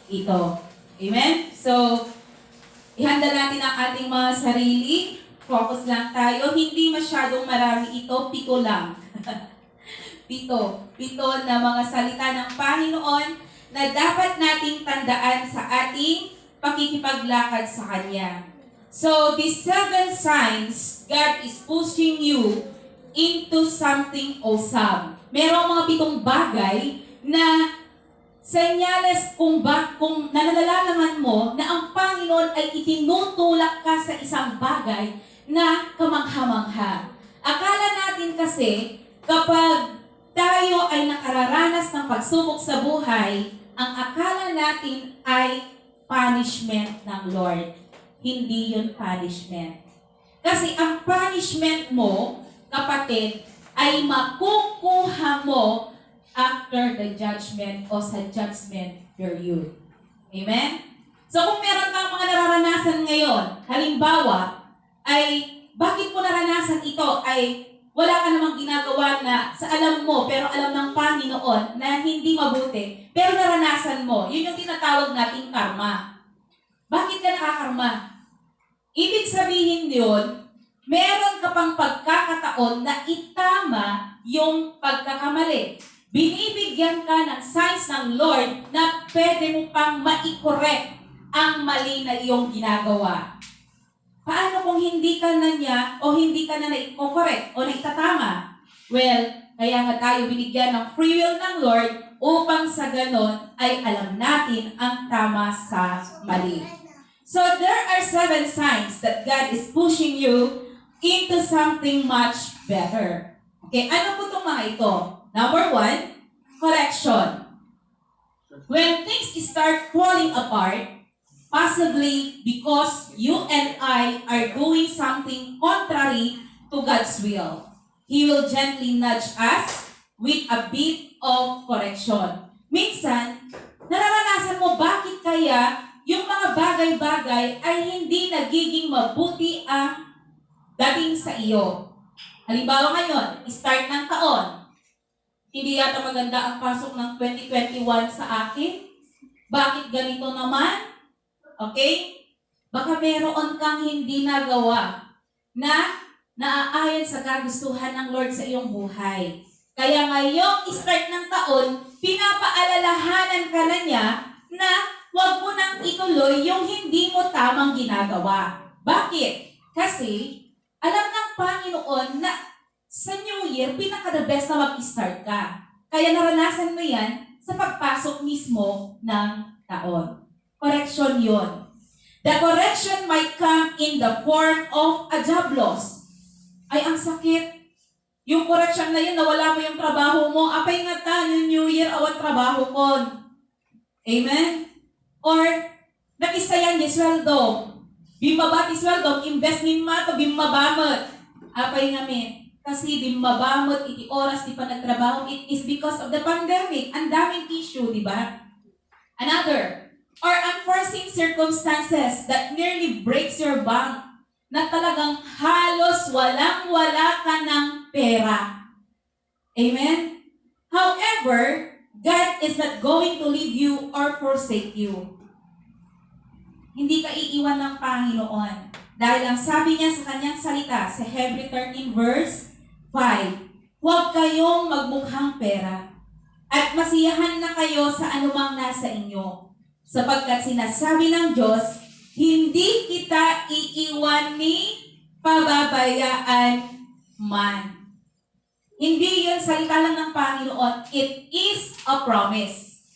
ito. Amen? So, ihanda natin ang ating mga sarili. Focus lang tayo. Hindi masyadong marami ito. 7 lang. Pito na mga salita ng Panginoon na dapat nating tandaan sa ating pakikipaglakad sa Kanya. So, these 7 signs, God is pushing you into something awesome. Merong mga 7 bagay na senyales kung nanalalaman mo na ang Panginoon ay itinutulak ka sa isang bagay na kamangha-mangha. Akala natin kasi kapag tayo ay nakararanas ng pagsubok sa buhay, ang akala natin ay punishment ng Lord. Hindi yun punishment. Kasi ang punishment mo, kapatid, ay makukuha mo after the judgment o sa judgment period. Amen? So kung meron kang mga nararanasan ngayon, halimbawa, ay bakit mo naranasan ito ay wala ka namang ginagawa na sa alam mo, pero alam ng Panginoon na hindi mabuti, pero naranasan mo. Yun yung tinatawag nating karma. Bakit ka nakakarma? Ibig sabihin yun, meron ka pang pagkakataon na itama yung pagkakamali. Binibigyan ka ng signs ng Lord na pwede mo pang ma-correct ang mali na iyong ginagawa. Paano kung hindi ka na niya o hindi ka na na-correct o naitatama? Well, kaya nga tayo binigyan ng free will ng Lord upang sa ganon ay alam natin ang tama sa mali. So there are 7 signs that God is pushing you into something much better. Okay, ano po itong mga ito? Number 1, correction. When things start falling apart, possibly because you and I are doing something contrary to God's will, He will gently nudge us with a bit of correction. Minsan, nararanasan mo bakit kaya yung mga bagay-bagay ay hindi nagiging mabuti ang dating sa iyo. Halimbawa ngayon, start ng taon. Hindi yata maganda ang pasok ng 2021 sa akin. Bakit ganito naman? Okay? Baka meron kang hindi nagawa na naaayon sa kagustuhan ng Lord sa iyong buhay. Kaya ngayong start ng taon, pinapaalalahanan ka na niya na huwag mo nang ituloy yung hindi mo tamang ginagawa. Bakit? Kasi alam ng Panginoon na sa New Year, pinaka-the best na mag-start ka. Kaya naranasan mo yan sa pagpasok mismo ng taon. Correction yon. The correction might come in the form of a job loss. Ay, ang sakit. Yung correction na yun, nawala mo yung trabaho mo. Apay nga ta, yung New Year, awat trabaho ko. Amen? Or, nakisayan ni sweldo. Bimabati sweldo, invest ni mato, bimabamot. Apay nga min. Kasi bimabamot, iti oras, di pa nagtrabaho. It is because of the pandemic. Ang daming issue, di ba? Another, or unforeseen circumstances that nearly breaks your bank, na talagang halos walang-wala ka ng pera. Amen? However, God is not going to leave you or forsake you. Hindi ka iiwan ng Panginoon. Dahil ang sabi niya sa kanyang salita, sa Hebrew 13 verse 5, huwag kayong magmukhang pera at masiyahan na kayo sa anumang nasa inyo. Sapagkat sinasabi ng Diyos, hindi kita iiwan ni pababayaan man. Hindi yun salita lang ng Panginoon. It is a promise.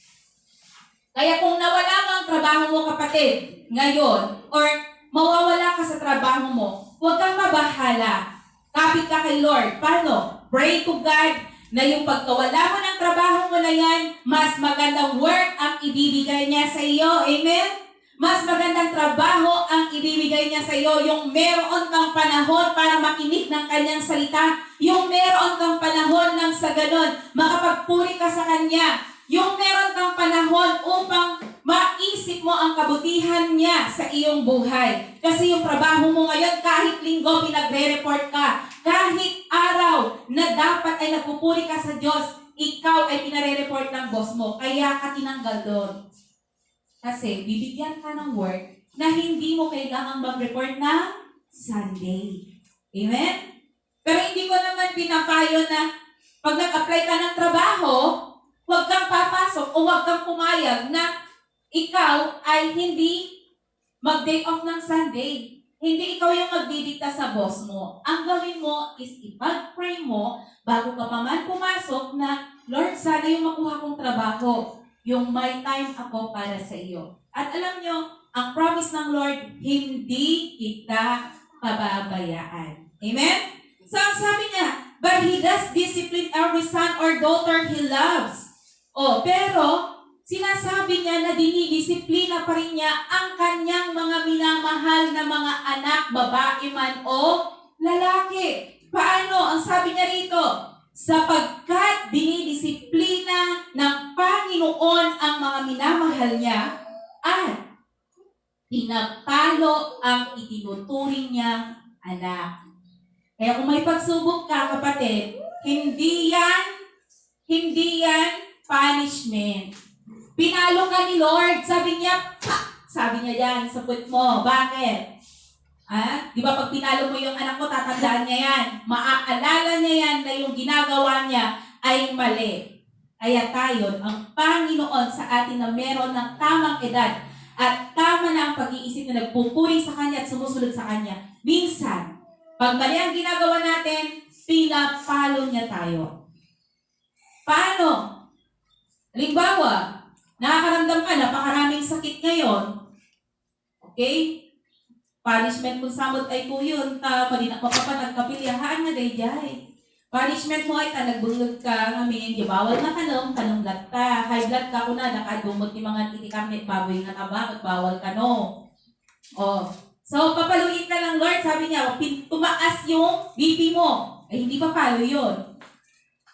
Kaya kung nawala mo ang trabaho mo, kapatid, ngayon, or mawawala ka sa trabaho mo, huwag kang mabahala. Kapit ka kay Lord. Paano? Pray to God na yung pagkawala mo ng trabaho mo na yan, mas magandang work ang ibibigay niya sa iyo. Amen? Mas magandang trabaho ang ibibigay niya sa iyo. Yung meron kang panahon para makinig ng kanyang salita. Yung meron kang panahon nang sa ganon, makapagpuri ka sa kanya. Yung meron kang panahon upang maisip mo ang kabutihan niya sa iyong buhay. Kasi yung trabaho mo ngayon, kahit linggo pinagre-report ka, kahit araw na dapat ay nagpupuri ka sa Diyos, ikaw ay pinare-report ng boss mo. Kaya ka tinanggal doon. Kasi bibigyan ka ng work na hindi mo kailangang mag-report ng Sunday. Amen? Pero hindi ko naman pinapayo na pag nag-apply ka ng trabaho, huwag kang papasok o huwag kang pumayag na ikaw ay hindi mag-day off ng Sunday. Hindi ikaw yung magdidikta sa boss mo. Ang gawin mo is ipag-pray mo bago ka pa man pumasok na, Lord, sana yung makuha kong trabaho. Yung may time ako para sa iyo. At alam nyo, ang promise ng Lord, hindi kita pababayaan. Amen? So, ang sabi niya, but He does discipline every son or daughter He loves. Pero, sinasabi niya na dinidisiplina pa rin niya ang kanyang mga minamahal na mga anak, babae man o lalaki. Paano? Ang sabi niya rito, sapagkat dinidisiplina ng Panginoon ang mga minamahal niya at pinagpalo ang itinuturing niyang anak. Kaya kung may pagsubok ka, kapatid, hindi yan punishment. Pinalo ka ni Lord. Sabi niya, sabi niya yan sa put mo. Bakit? Di ba pag pinalo mo yung anak mo, tatandaan niya yan. Maaalala niya yan na yung ginagawa niya ay mali. Kaya tayo, ang Panginoon sa atin na meron ng tamang edad at tama na ang pag-iisip na nagpupuri sa Kanya at sumusunod sa Kanya. Minsan, pag mali ang ginagawa natin, pinapalo niya tayo. Paano? Halimbawa, nakakaramdam ka, napakaraming sakit ngayon. Okay? Punishment kung samot ay tuyon, mali na mapapanagkapilyahaan nga dayjay. Punishment mo ay nagbungod ka, ngamin, bawal na kanong blood ta. High blood ka ko na, nakadumot ni mga titikamit, baboy nga taba, at bawal ka no. So, papaluin ka lang, Lord, sabi niya, tumaas yung BP mo. Ay, hindi pa palo yun.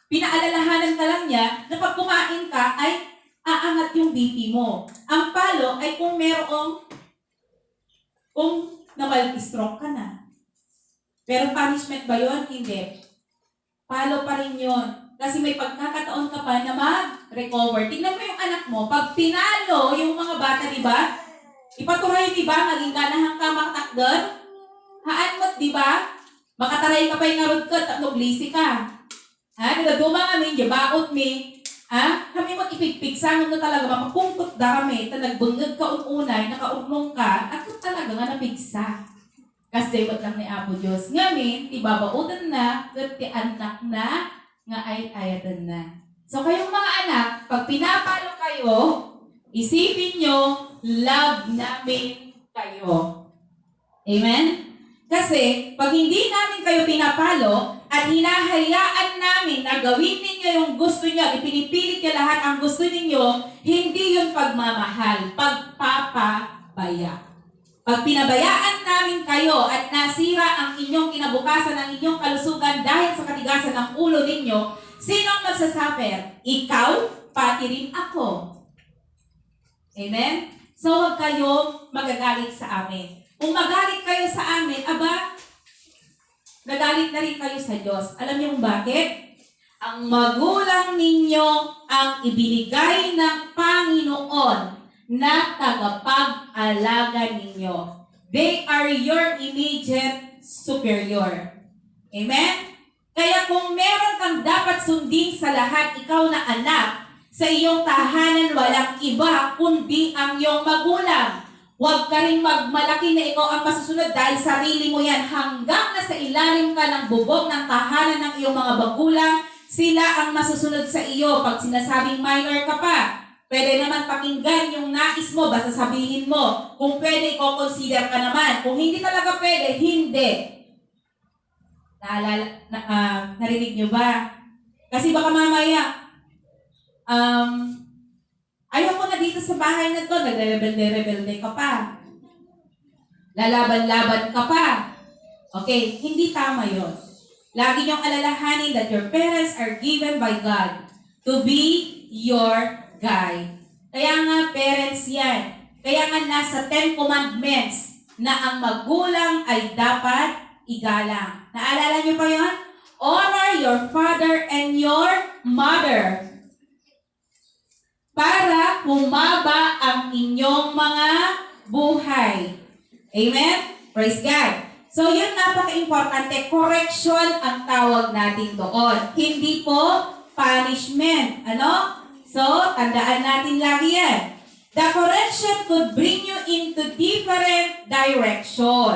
Pinaalalahanan ka lang niya na pag kumain ka ay aangat yung BP mo. Ang palo ay kung na-stroke ka na. Pero punishment ba yun? Hindi. Palo pa rin yun. Kasi may pagkakataon ka pa na mag-recover. Tingnan mo yung anak mo, pag pinalo yung mga bata, di ba? Ipaturay, di ba? Maging ganahang ka maktakdon. Haan mo't, di ba? Makataray ka pa yung narod ka, tatlog-lisi ka. Nagaduma kami, jabaot mi. Kami mo't ipigpigsangan na talaga, mapapungkot da kami, nagbungag ka unay, nakaurnong ka, at talaga nga napigsa. Kasi ba't lang ni Apo Diyos. Ngamin, ibabautan na, at anak na, nga ay ayatan na. So kayong mga anak, pag pinapalo kayo, isipin nyo, love namin kayo. Amen? Kasi, pag hindi namin kayo pinapalo, at hinahayaan namin na gawin ninyo yung gusto nyo, ipinipilit nyo lahat ang gusto ninyo, hindi yun pagmamahal, pagpapabaya. Pag pinabayaan namin kayo at nasira ang inyong kinabukasan, ang inyong kalusugan dahil sa katigasan ng ulo ninyo, sino ang magsasuffer? Ikaw, pati rin ako. Amen? So, huwag kayong magagalit sa amin. Kung magalit kayo sa amin, nagalit na rin kayo sa Diyos. Alam niyo kung bakit? Ang magulang ninyo ang ibinigay ng Panginoon na tagapag-alaga ninyo. They are your immediate superior. Amen? Kaya kung meron kang dapat sundin sa lahat, ikaw na anak, sa iyong tahanan walang iba kundi ang iyong magulang. Huwag ka rin magmalaki na ikaw ang masusunod dahil sarili mo yan hanggang nasa ilalim ka ng bubog ng tahanan ng iyong mga magulang, sila ang masusunod sa iyo. Pag sinasabing minor ka pa, pwede naman pakinggan yung nais mo, basta sabihin mo. Kung pwede, i-consider ka naman. Kung hindi talaga pwede, hindi. Narinig nyo ba? Kasi baka mamaya, ayaw mo na dito sa bahay na to, nagre-rebelde ka pa. Lalaban-laban ka pa. Okay, hindi tama yon. Lagi niyong alalahanin that your parents are given by God to be your guide. Kaya nga parents yan. Kaya nga nasa 10 Commandments na ang magulang ay dapat igalang. Naalala niyo pa yon? Honor your father and your mother para humaba ang inyong inyong mga buhay. Amen? Praise God. So yun, napaka-importante. Correction ang tawag natin doon. Hindi po punishment. Ano? So, tandaan natin lagi yan. The correction could bring you into different direction.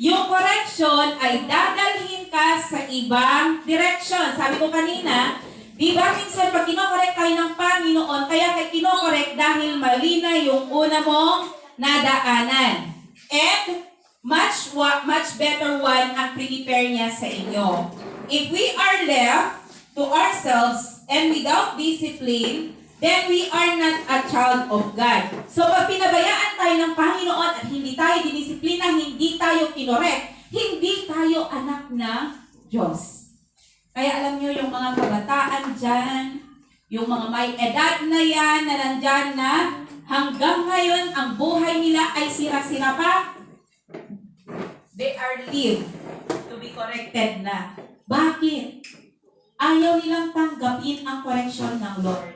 Yung correction ay dadalhin ka sa ibang direction. Sabi ko kanina, di ba minsan pag kinokorek tayo ng Panginoon, kaya kay kinokorek dahil mali na yung una mong nadaanan. And much better one ang prepare niya sa inyo. If we are left to ourselves and without discipline, then we are not a child of God. So pag pinabayaan tayo ng Panginoon at hindi tayo dinisiplina, hindi tayo kinorek, hindi tayo anak ng Diyos. Kaya alam nyo yung mga kabataan dyan, yung mga may edad na yan na nandyan na hanggang ngayon ang buhay nila ay sira-sira pa. They are live to be corrected na. Bakit? Ayaw nilang tanggapin ang correction ng Lord.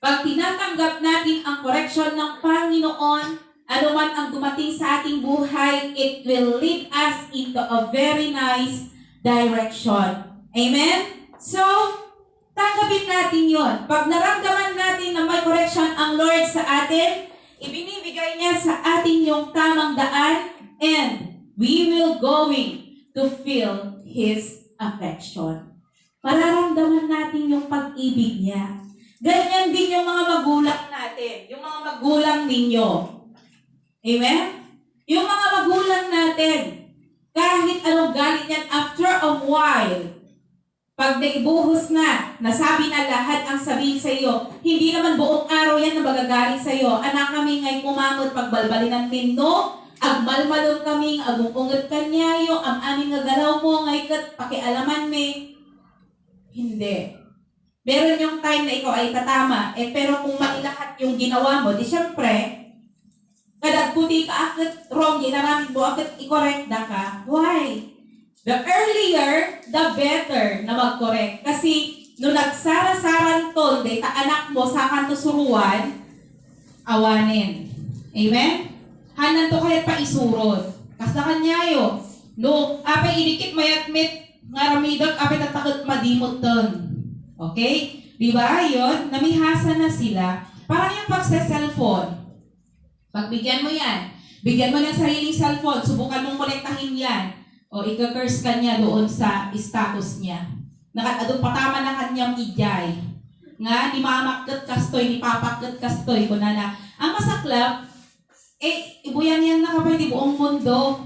Pag tinatanggap natin ang correction ng Panginoon, anuman ang dumating sa ating buhay, it will lead us into a very nice direction. Amen? So, tanggapin natin yon. Pag naramdaman natin na may correction ang Lord sa atin, ibinibigay niya sa atin yung tamang daan, and we will going to feel His affection. Mararamdaman natin yung pag-ibig niya. Ganyan din yung mga magulang natin, yung mga magulang ninyo. Amen? Yung mga magulang natin, kahit anong galit yan, after a while, pag naibuhos na, nasabi na lahat ang sabihin sa iyo, hindi naman buong araw yan na magagalit sa iyo. Anak kami ngay kumamot, pagbalbalin ng tindo, agmalmalong kaming, agungungot kanyayo, ang aming nagalaw mo, ngay kat, pakialaman me. Hindi. Meron yung time na ikaw ay tatama, pero kung mailahat yung ginawa mo, di syempre, kadagputi ka akit wrong, ginaramit mo akit i-correct na ka. Why? The earlier, the better na mag-correct. Kasi, nung nagsara-saran to, ta anak mo sa kanto suruan, awanin. Amen? Hanan to kahit pa isurod. Kas na kanyayo. No, apay idikit mayatmit, nga ramidag, apay tatakot madimot ton. Okay? Diba? Yun, namihasa na sila. Parang yung pagsa-cellphone. Pagbigyan mo yan. Bigyan mo ng sariling cellphone. Subukan mong kolektahin yan. O ika-curse ka niya doon sa status niya. Nakatadong patama na kanyang ijay. Nga, ni mamakot kastoy, ni papakot kastoy. Kunana. Ang masaklap, ibuyan yan na kapag di buong mundo.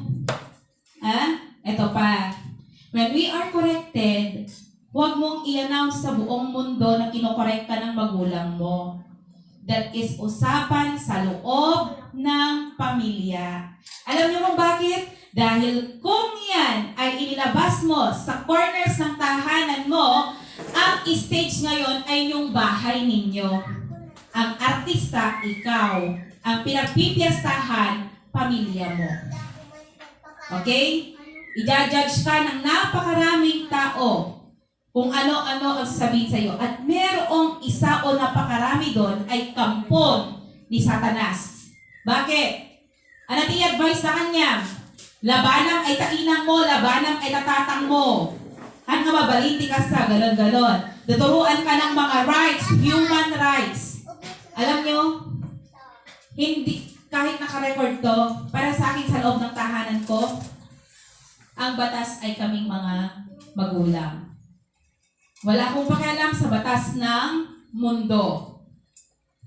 Ha? Ito pa. When we are corrected, huwag mong i-announce sa buong mundo na kinokorek ka ng magulang mo. That is usapan sa loob ng pamilya. Alam niyo kung bakit? Dahil kung yan ay inilabas mo sa corners ng tahanan mo, ang stage ngayon ay yung bahay ninyo. Ang artista, ikaw. Ang pinagpipiyastahan, pamilya mo. Okay? I-judge ka ng napakaraming tao kung ano-ano ang sabihin sa iyo. At merong isa o napakarami doon ay kampon ni Satanas. Bakit? Ano i-advise sa kanya? Labanang ay tainang mo, labanang ay tatatang mo. Ang mabalinti ka sa galon-galon. Tuturuan ka ng mga rights, human rights. Alam nyo, hindi, kahit naka-record to, para sa akin sa loob ng tahanan ko, ang batas ay kaming mga magulang. Wala akong pakialam sa batas ng mundo.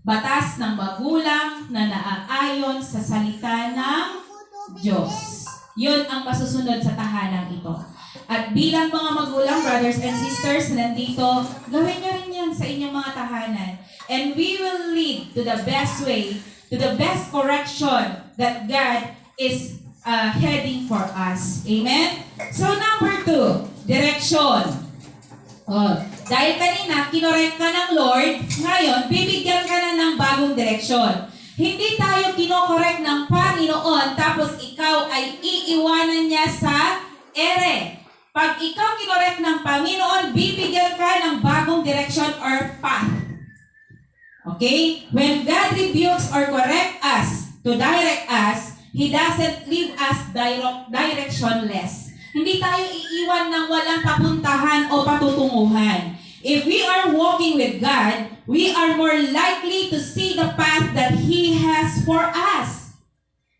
Batas ng magulang na naaayon sa salita ng Diyos. Yun ang masusunod sa tahanang ito. At bilang mga magulang, brothers and sisters na nandito, gawin nyo rin yan sa inyong mga tahanan. And we will lead to the best way, to the best correction that God is heading for us. Amen? So number 2, direction. Dahil kanina, kinorek ka ng Lord, ngayon, bibigyan ka na ng bagong direksyon. Hindi tayo kinokorek ng Panginoon, tapos ikaw ay iiwanan niya sa ere. Pag ikaw kinorek ng Panginoon, bibigyan ka ng bagong direksyon or path. Okay? When God rebukes or correct us, to direct us, He doesn't leave us directionless. Hindi tayo iiwan ng walang papuntahan o patutunguhan. If we are walking with God, we are more likely to see the path that He has for us.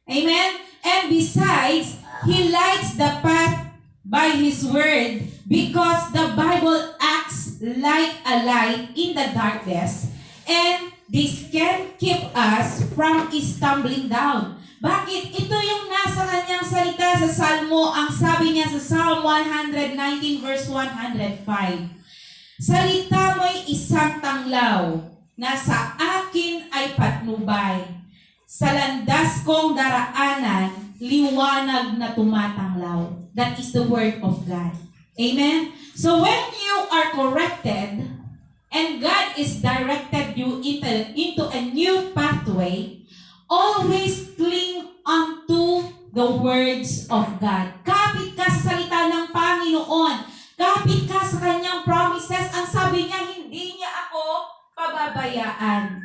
Amen? And besides, He lights the path by His word because the Bible acts like a light in the darkness, and this can keep us from stumbling down. Bakit? Ito yung nasa kanyang salita sa Salmo. Ang sabi niya sa Psalm 119 verse 105. Salita mo'y isang tanglaw na sa akin ay patnubay. Sa landas kong daraanan, liwanag na tumatanglaw. That is the word of God. Amen? So when you are corrected, and God is directed you into a new pathway, always cling unto the words of God. Kapit ka sa salita ng Panginoon. Kapit ka sa kanyang promises. Ang sabi niya, hindi niya ako pababayaan.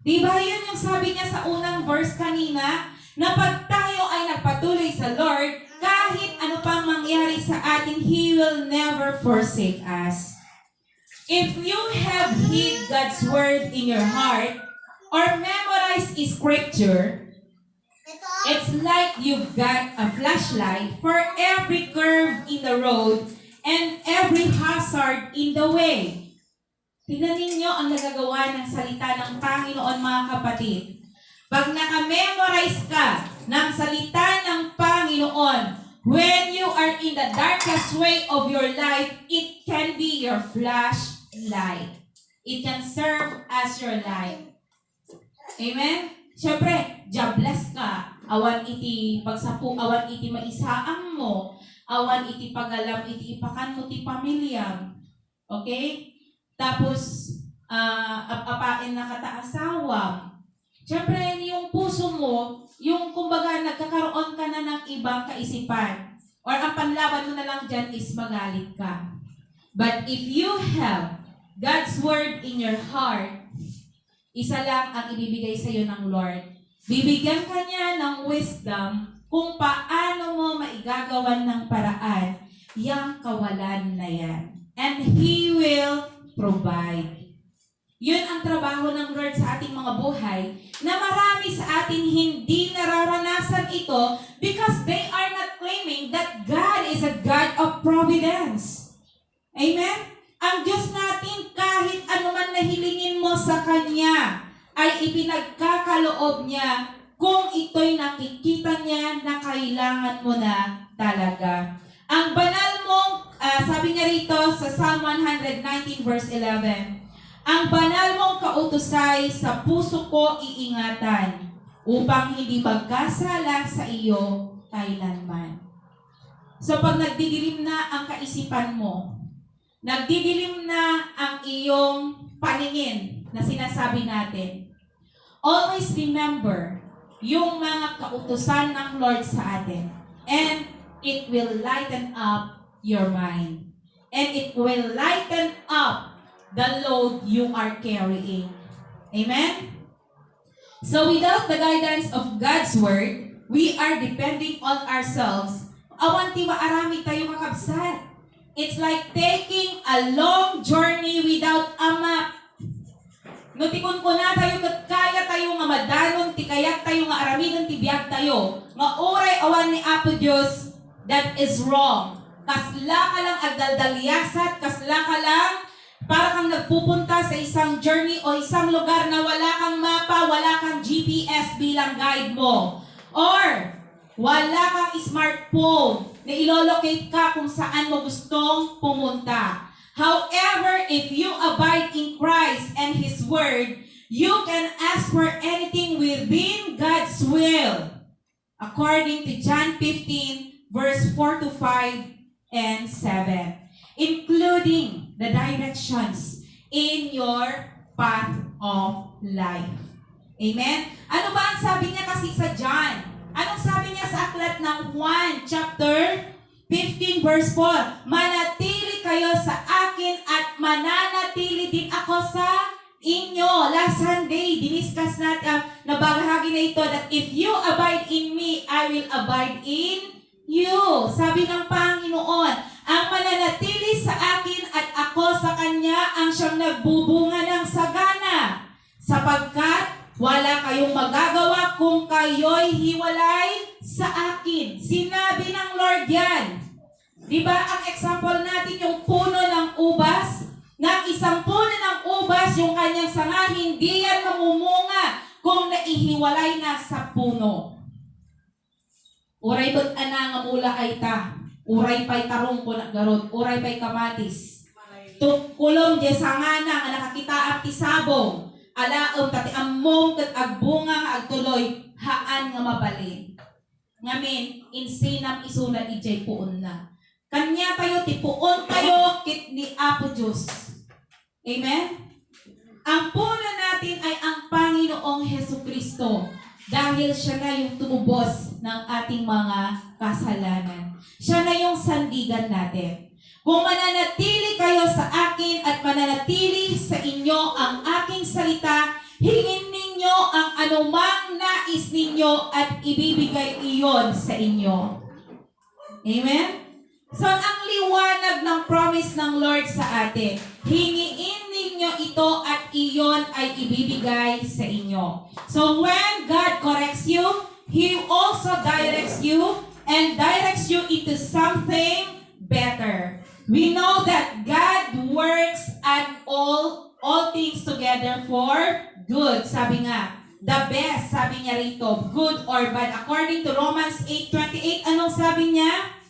Diba yun yung sabi niya sa unang verse kanina? Na pag tayo ay nagpatuloy sa Lord, kahit ano pang mangyari sa atin, He will never forsake us. If you have hid God's word in your heart, or memorize scripture, it's like you've got a flashlight for every curve in the road and every hazard in the way. Tingnan ninyo ang nagagawa ng salita ng Panginoon, mga kapatid. Pag naka-memorize ka ng salita ng Panginoon, when you are in the darkest way of your life, it can be your flashlight. It can serve as your light. Amen? Siyempre, jobless ka. Awan iti pagsapu, awan iti maisaang mo. Awan iti pagalam, iti ipakan mo ti pamilyam. Okay? Tapos, apain na kataasawam. Siyempre, yung puso mo, yung kumbaga nagkakaroon ka na ng ibang kaisipan. Or ang panlaban mo na lang dyan is magalit ka. But if you have God's word in your heart, isa lang ang ibibigay sa iyo ng Lord. Bibigyan ka niya ng wisdom kung paano mo maigagawan ng paraan yung kawalan na yan. And He will provide. Yun ang trabaho ng Lord sa ating mga buhay na marami sa atin hindi nararanasan ito because they are not claiming that God is a God of providence. Amen? Ang Diyos natin, kahit anuman na hilingin mo sa Kanya, ay ipinagkakaloob niya kung ito'y nakikita niya na kailangan mo na talaga. Ang banal mong, sabi niya rito sa Psalm 119 verse 11, ang banal mong kautusay sa puso ko iingatan upang hindi magkasala sa iyo kailanman. So pag nagdidilim na ang kaisipan mo, nagdidilim na ang iyong paningin na sinasabi natin, always remember yung mga kautusan ng Lord sa atin. And it will lighten up your mind. And it will lighten up the load you are carrying. Amen? So without the guidance of God's Word, we are depending on ourselves. Awanti maarami tayo kakabsat. It's like taking a long journey without a map. No tikon ko na tayo kat kaya tayo nga madanon, ti kayat tayo nga aramidon, ti biyag tayo. Nga oray awan ni Apo Diyos, that is wrong. Kasla ka lang agdaldalyasat, kasla ka lang para kang nagpupunta sa isang journey o isang lugar na wala kang mapa, wala kang GPS bilang guide mo. Or wala kang smartphone na ilolocate ka kung saan mo gustong pumunta. However, if you abide in Christ and His Word, you can ask for anything within God's will. According to John 15, verse 4 to 5 and 7. Including the directions in your path of life. Amen? Ano ba ang sabi niya kasi sa John? Anong sabi niya sa aklat ng 1 chapter 15 verse 4? Manatili kayo sa akin at mananatili din ako sa inyo. Last Sunday, diniscuss natin, na bahagi na ito, that if you abide in me, I will abide in you. Sabi ng Panginoon, ang mananatili sa akin at ako sa Kanya ang siyang nagbubunga ng sagana. Sapagkat wala kayong magagawa kung kayo'y hiwalay sa akin. Sinabi ng Lord yan. Diba ang example natin yung puno ng ubas? Na isang puno ng ubas, yung kanyang sanga, hindi yan mamumunga kung naihiwalay na sa puno. Uray ba't nga mula ay ta? Uray pa'y tarong ko na garod. Uray pa'y kamatis. Tukulong di sanga na nga nakakita at tisabong. Alaom tati among kat agbunga nga agtuloy haan nga mabalin. Ngamin, insinam isulan ijay puon na. Kanya tayo, tipuon tayo kit ni Apo Diyos. Amen? Ang puno natin ay ang Panginoong Hesukristo. Dahil siya na yung tumubos ng ating mga kasalanan. Siya na yung sandigan natin. Kung mananatili kayo sa akin at mananatili sa inyo ang aking salita, hingin ninyo ang anumang nais ninyo at ibibigay iyon sa inyo. Amen? So, ang liwanag ng promise ng Lord sa atin, hingiin ninyo ito at iyon ay ibibigay sa inyo. So, when God corrects you, He also directs you and directs you into something better. We know that God works at all things together for good. Sabi nga, the best, sabi niya rito, good or bad. According to Romans 8:28, anong sabi niya?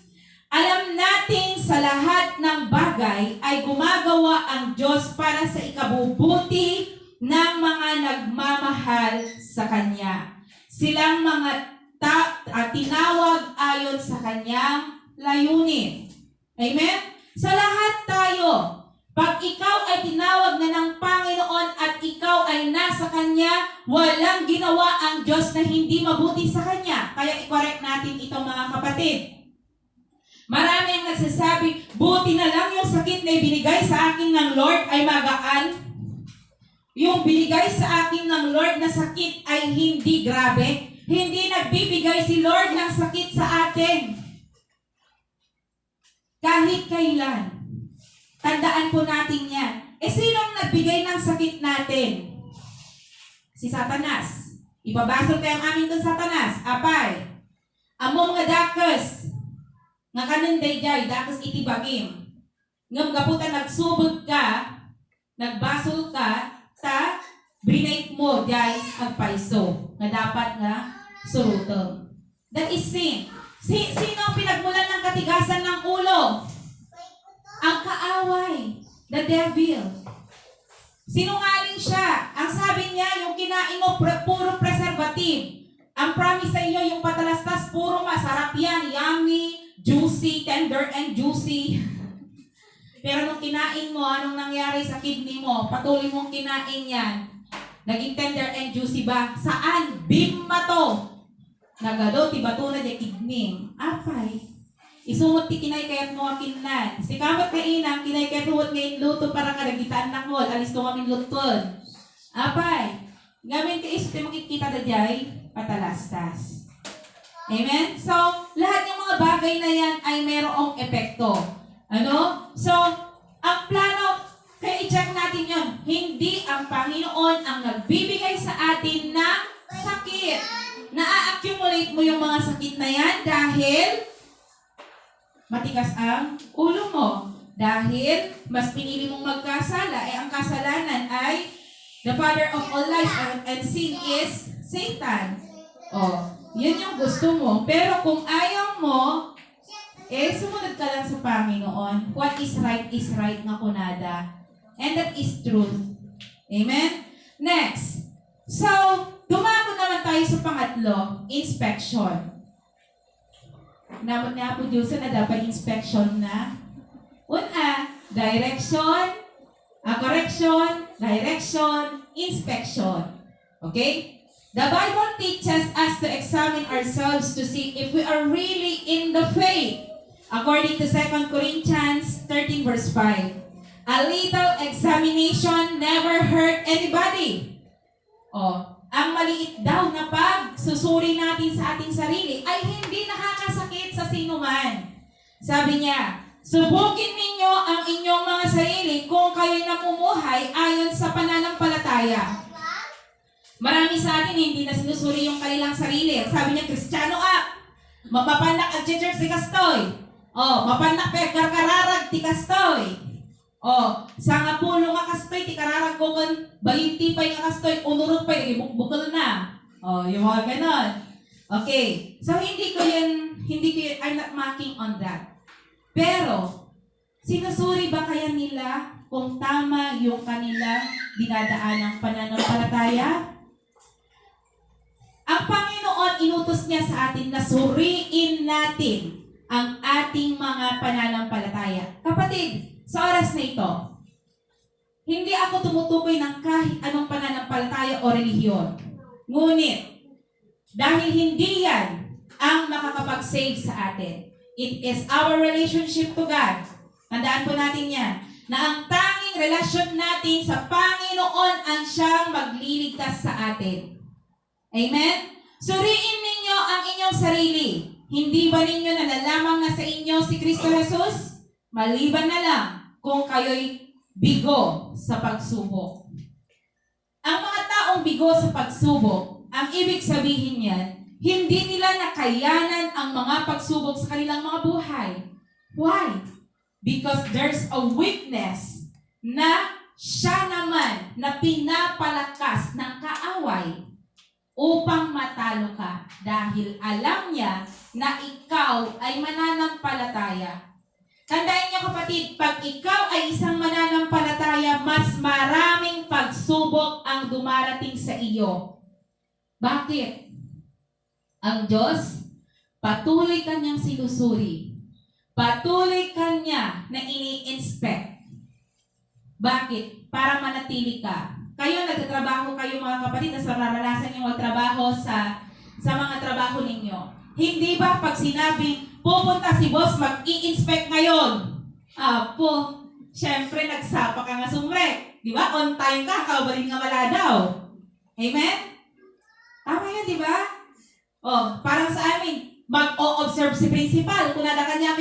Alam natin sa lahat ng bagay ay gumagawa ang Diyos para sa ikabubuti ng mga nagmamahal sa Kanya. Silang mga tinawag ayon sa Kanyang layunin. Amen? Sa lahat tayo, pag ikaw ay tinawag na ng Panginoon at ikaw ay nasa Kanya, walang ginawa ang Diyos na hindi mabuti sa Kanya. Kaya i-correct natin ito mga kapatid. Marami ang nagsasabi, buti na lang yung sakit na ibinigay sa akin ng Lord ay magaan. Yung binigay sa akin ng Lord na sakit ay hindi grabe. Hindi nagbibigay si Lord ng sakit sa atin. Kahit kailan. Tandaan po natin yan. Sinong nagbigay ng sakit natin? Si Satanas. Ipabasol kayo ang amin kong Satanas. Apay. Among nga dakes. Nga kanunday jay, dakes itibagim. Ngam gaputan nagsubod ka, nagbasol ka, ta brinate mo jay agpaiso. Nga dapat nga surutong. That is sin. Sino ang pinagmulan ng katigasan ng ulo? Ang kaaway. The devil. Sinungaling siya. Ang sabi niya, yung kinain mo, puro preservative. Ang promise sa iyo, yung patalastas, puro masarap yan. Yummy, juicy, tender and juicy. Pero nung kinain mo, anong nangyari sa kidney mo? Patuloy mong kinain yan. Naging tender and juicy ba? Saan? Bimba to. Nagado, tibato na di kidney. Apay. Isumot ti kinay kayat mo akinlan. Si kamat kainang, kinay kayat huwag ngayon luto para kadagitaan ng mall. Alis to kaming luton. Apay. Gamin ka iso tayo makikita na jay, patalastas. Amen? So, lahat ng mga bagay na yan ay mayroong epekto. Ano? So, ang plano, kaya i-check natin yun. Hindi ang Panginoon ang nagbibigay sa atin ng sakit. Na-accumulate mo yung mga sakit na yan dahil matigas ang ulo mo. Dahil mas pinili mong magkasala, ang kasalanan ay the father of all lies and sin is Satan. Yun yung gusto mo. Pero kung ayaw mo, sumunod ka lang sa Panginoon. What is right nga kunada. And that is truth. Amen? Next. So, dumako naman tayo sa pangatlo, inspection. Namot nga po Diyos na dapat inspection na. Una, direction, correction, direction, inspection. Okay? The Bible teaches us to examine ourselves to see if we are really in the faith. According to 2 Corinthians 13 verse 5. A little examination never hurt anybody. Ang maliit daw na pagsusuri natin sa ating sarili ay hindi nakakasakit sa sinuman. Sabi niya, subukin ninyo ang inyong mga sarili kung kayo'y namumuhay ayon sa pananampalataya. Marami sa atin hindi na sinusuri yung kanilang sarili. Sabi niya, Kristiyano mapapanak at church ti kastoy. Mapanak karkararag ti kastoy. Sa nga pulo nga kastoy, ti kararag ko kan bayinti pa nga kastoy, unurot pa, bukol na. Yung mga ganon. Okay. So, hindi ko yun, I'm not marking on that. Pero, sinusuri ba kaya nila kung tama yung kanilang dinadaanang pananampalataya? Ang Panginoon, inutos niya sa atin na suriin natin ang ating mga pananampalataya. Kapatid, sa oras na ito, hindi ako tumutukoy ng kahit anong pananampalataya o relihiyon. Ngunit, dahil hindi yan ang makakapag-save sa atin, it is our relationship to God. Tandaan po natin yan, na ang tanging relasyon natin sa Panginoon ang siyang magliligtas sa atin. Amen? Suriin ninyo ang inyong sarili. Hindi ba ninyo nalalamang na sa inyo si Kristo Jesus? Maliban na lang kung kayo'y bigo sa pagsubok. Ang mga taong bigo sa pagsubok, ang ibig sabihin niyan, hindi nila nakayanan ang mga pagsubok sa kanilang mga buhay. Why? Because there's a weakness na siya naman na pinapalakas ng kaaway upang matalo ka dahil alam niya na ikaw ay mananampalataya. Tandaan niyo kapatid, pag ikaw ay isang mananampalataya, mas maraming pagsubok ang dumarating sa iyo. Bakit? Ang Diyos, patuloy kanyang sinusuri. Patuloy kanya na ini-inspect. Bakit? Para manatili ka. Kayo, nagtatrabaho kayo mga kapatid, na nararanasan niyo magtrabaho sa mga trabaho ninyo. Hindi ba pag sinabing, pupunta si boss, mag-i-inspect ngayon? Siyempre, nagsapa ka nga sumrek. Di ba? On time ka, kaubalin nga maladaw. Amen? Tama yun, di ba? Parang sa amin, mag-o-observe si principal. Kung nada kanya,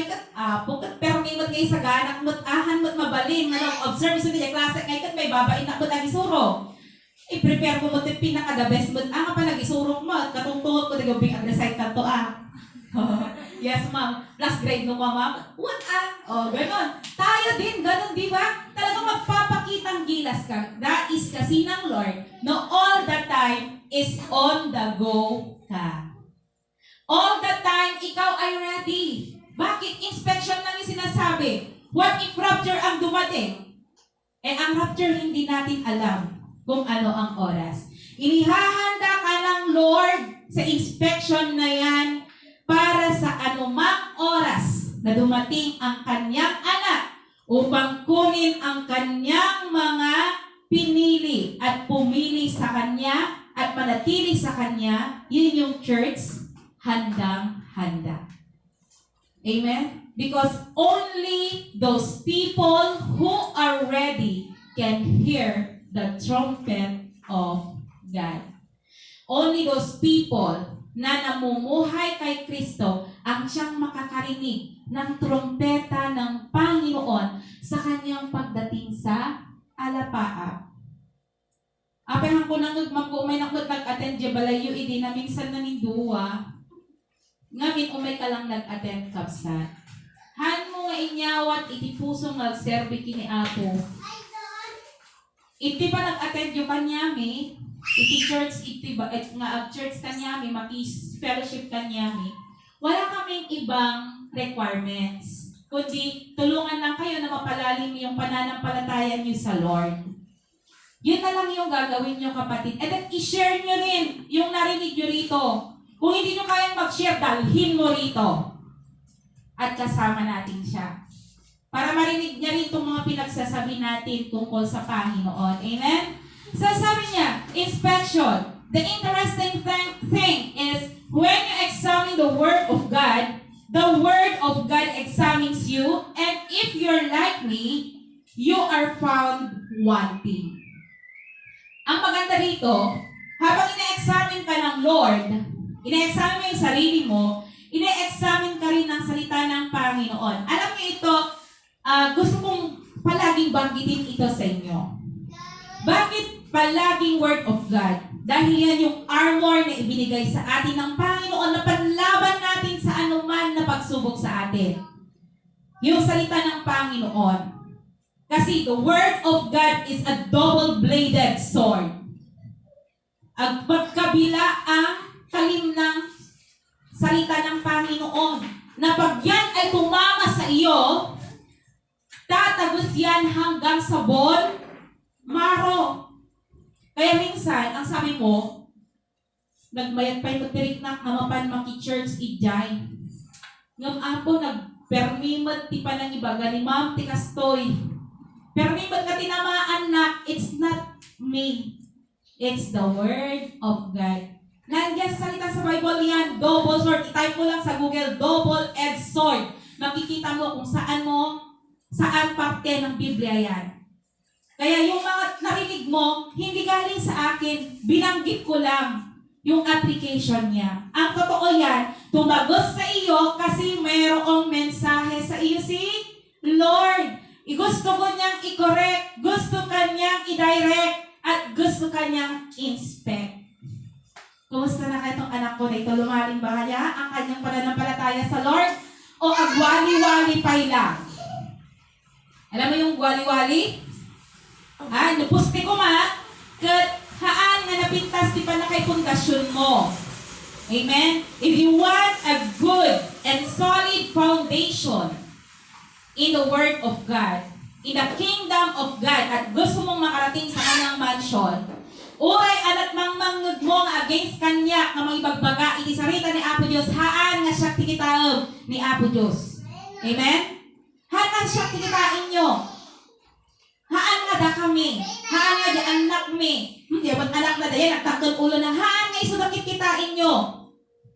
pero nimot ngayon sa ganak mo't ahan mo't mabalin. Observe sa niya klase, ngayon may babain na mo't nag-isuro. I-prepare mo mo't pinaka-the best mo't nga pa nag-isurong mo. Katungtungot ko, nagawing agresite ka to Yes, ma'am. Last grade no ma'am. Ganon. Tayo din, ganon, di ba? Talagang magpapakitang gilas ka. That is kasi ng Lord no all the time is on the go ka. All the time, ikaw ay ready. Bakit? Inspection lang yung sinasabi. What if rapture ang dumating? Ang rapture hindi natin alam kung ano ang oras. Inihahanda ka ng Lord sa inspection na yan para sa anumang oras na dumating ang kanyang anak upang kunin ang kanyang mga pinili at pumili sa kanya at manatili sa kanya. Yun yung church, handang-handa. Amen? Because only those people who are ready can hear the trumpet of God. Only those people na namumuhay kay Kristo ang siyang makakarinig ng trumpeta ng Panginoon sa kanyang pagdating sa alapaap. Apehan ko nang magkumay na nag-attend di balayo, hindi na minsan na ninduwa. Ngamin umay ka lang nag-attend kapsat. Han mo nga inyawat, iti pusong nagserbi kini Apo. Iti pa nag-attend yung kanyami, iti church, iti ba, nga church kanyami, maki-fellowship kanyami. Wala kaming ibang requirements. Kundi tulungan lang kayo na mapalalim yung pananampalataya niyo sa Lord. Yun na lang yung gagawin niyo kapatid. And then i-share niyo rin yung narinig niyo rito. Kung hindi nyo kayang mag-share, dalhin mo rito. At kasama natin siya. Para marinig niya rin itong mga pinagsasabi natin tungkol sa Panginoon. Amen? So sabi niya, inspection. The interesting thing is, when you examine the Word of God examines you. And if you're like me, you are found wanting. Ang maganda dito, habang ina-examine ka ng Lord, ina-examine mo yung sarili mo, ina-examine ka rin ng salita ng Panginoon. Alam niyo ito, gusto kong palaging banggitin ito sa inyo. Bakit palaging Word of God? Dahil yan yung armor na ibinigay sa atin ng Panginoon na panlaban natin sa anuman na pagsubok sa atin. Yung salita ng Panginoon. Kasi the Word of God is a double-bladed sword. Ang pagkabila ang talim ng salita ng Panginoon. Na pag yan ay tumama sa iyo, tatagos yan hanggang sa bone marrow. Kaya minsan, ang sabi mo, nagmayat pa yung magtiriknak na mapan maki-church ijay. Ngam apo, nagpermimat ti pa ng iba, gani ma'am, ti kastoy. Permimat ka tinamaan na, it's not me. It's the Word of God. Nandiyan sa salita sa Bible yan, double sword. I-type mo lang sa Google, double-edged sword. Makikita mo kung saan parte ng Biblia yan. Kaya yung mga narinig mo, hindi galing sa akin, binanggit ko lang yung application niya. Ang totoo yan, tumagos sa iyo kasi mayroong mensahe sa iyo si Lord. Gusto ko niyang i-correct, gusto kanyang i-direct, at gusto kanyang inspect. Kumusta na kayo itong anak ko na ito? Lumaring ba kanya ang kanyang pananampalataya sa Lord? O agwali-wali pa lang? Alam mo yung gwali-wali? Napusti ko haan nga napintas di pa na kay pundasyon mo. Amen? If you want a good and solid foundation in the Word of God, in the kingdom of God, at gusto mong makarating sa kanyang mansion, uray alat mangmangod mo nga against kanya nga magibagbaga, iti sarita ni Apo Diyos, haan nga siya tikitaam ni Apo Diyos. Amen? Haan nga siya tikitain nyo. Haan nga da kami. Haan nga di anak mi. Di ba't anak na dayan, nagtakot ulo na, haan nga isudakit kitain nyo.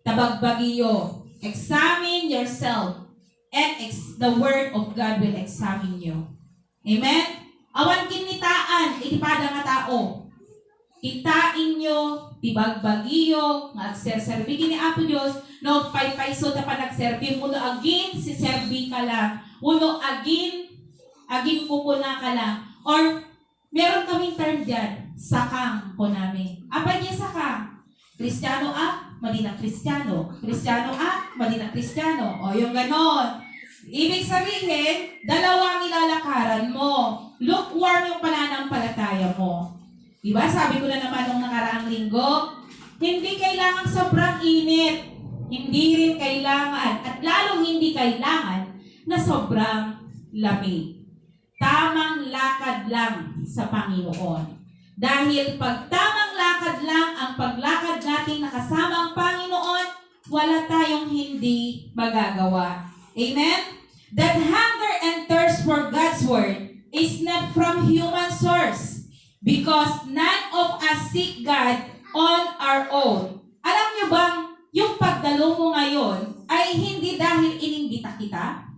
Tabagbagiyo. Examine yourself. And the Word of God will examine you. Amen? Awan kinitaan, itipada nga tao. Kitain nyo, tibagbagiyo, magserserbi ni Apo Diyos, no, pay-payso na pa nagserbi, uno agin, si serbi ka lang. Uno agin kukuna ka lang. Or, meron kaming term dyan, sakang po namin. Apa niya sakang? Kristiyano mali na Kristiyano. Kristiyano mali na Kristiyano. O yung ganon. Ibig sabihin, dalawang ilalakaran mo. Lukewarm yung pananampalataya mo. Diba? Sabi ko na naman nung nakaraang linggo, hindi kailangan sobrang init. Hindi rin kailangan, at lalong hindi kailangan, na sobrang lamig. Tamang lakad lang sa Panginoon. Dahil pag tamang lakad lang ang paglakad natin nakasama ang Panginoon, wala tayong hindi magagawa. Amen? That hunger and thirst for God's Word is not from human source because none of us seek God on our own. Alam niyo bang yung pagdalo mo ngayon ay hindi dahil inimbita kita?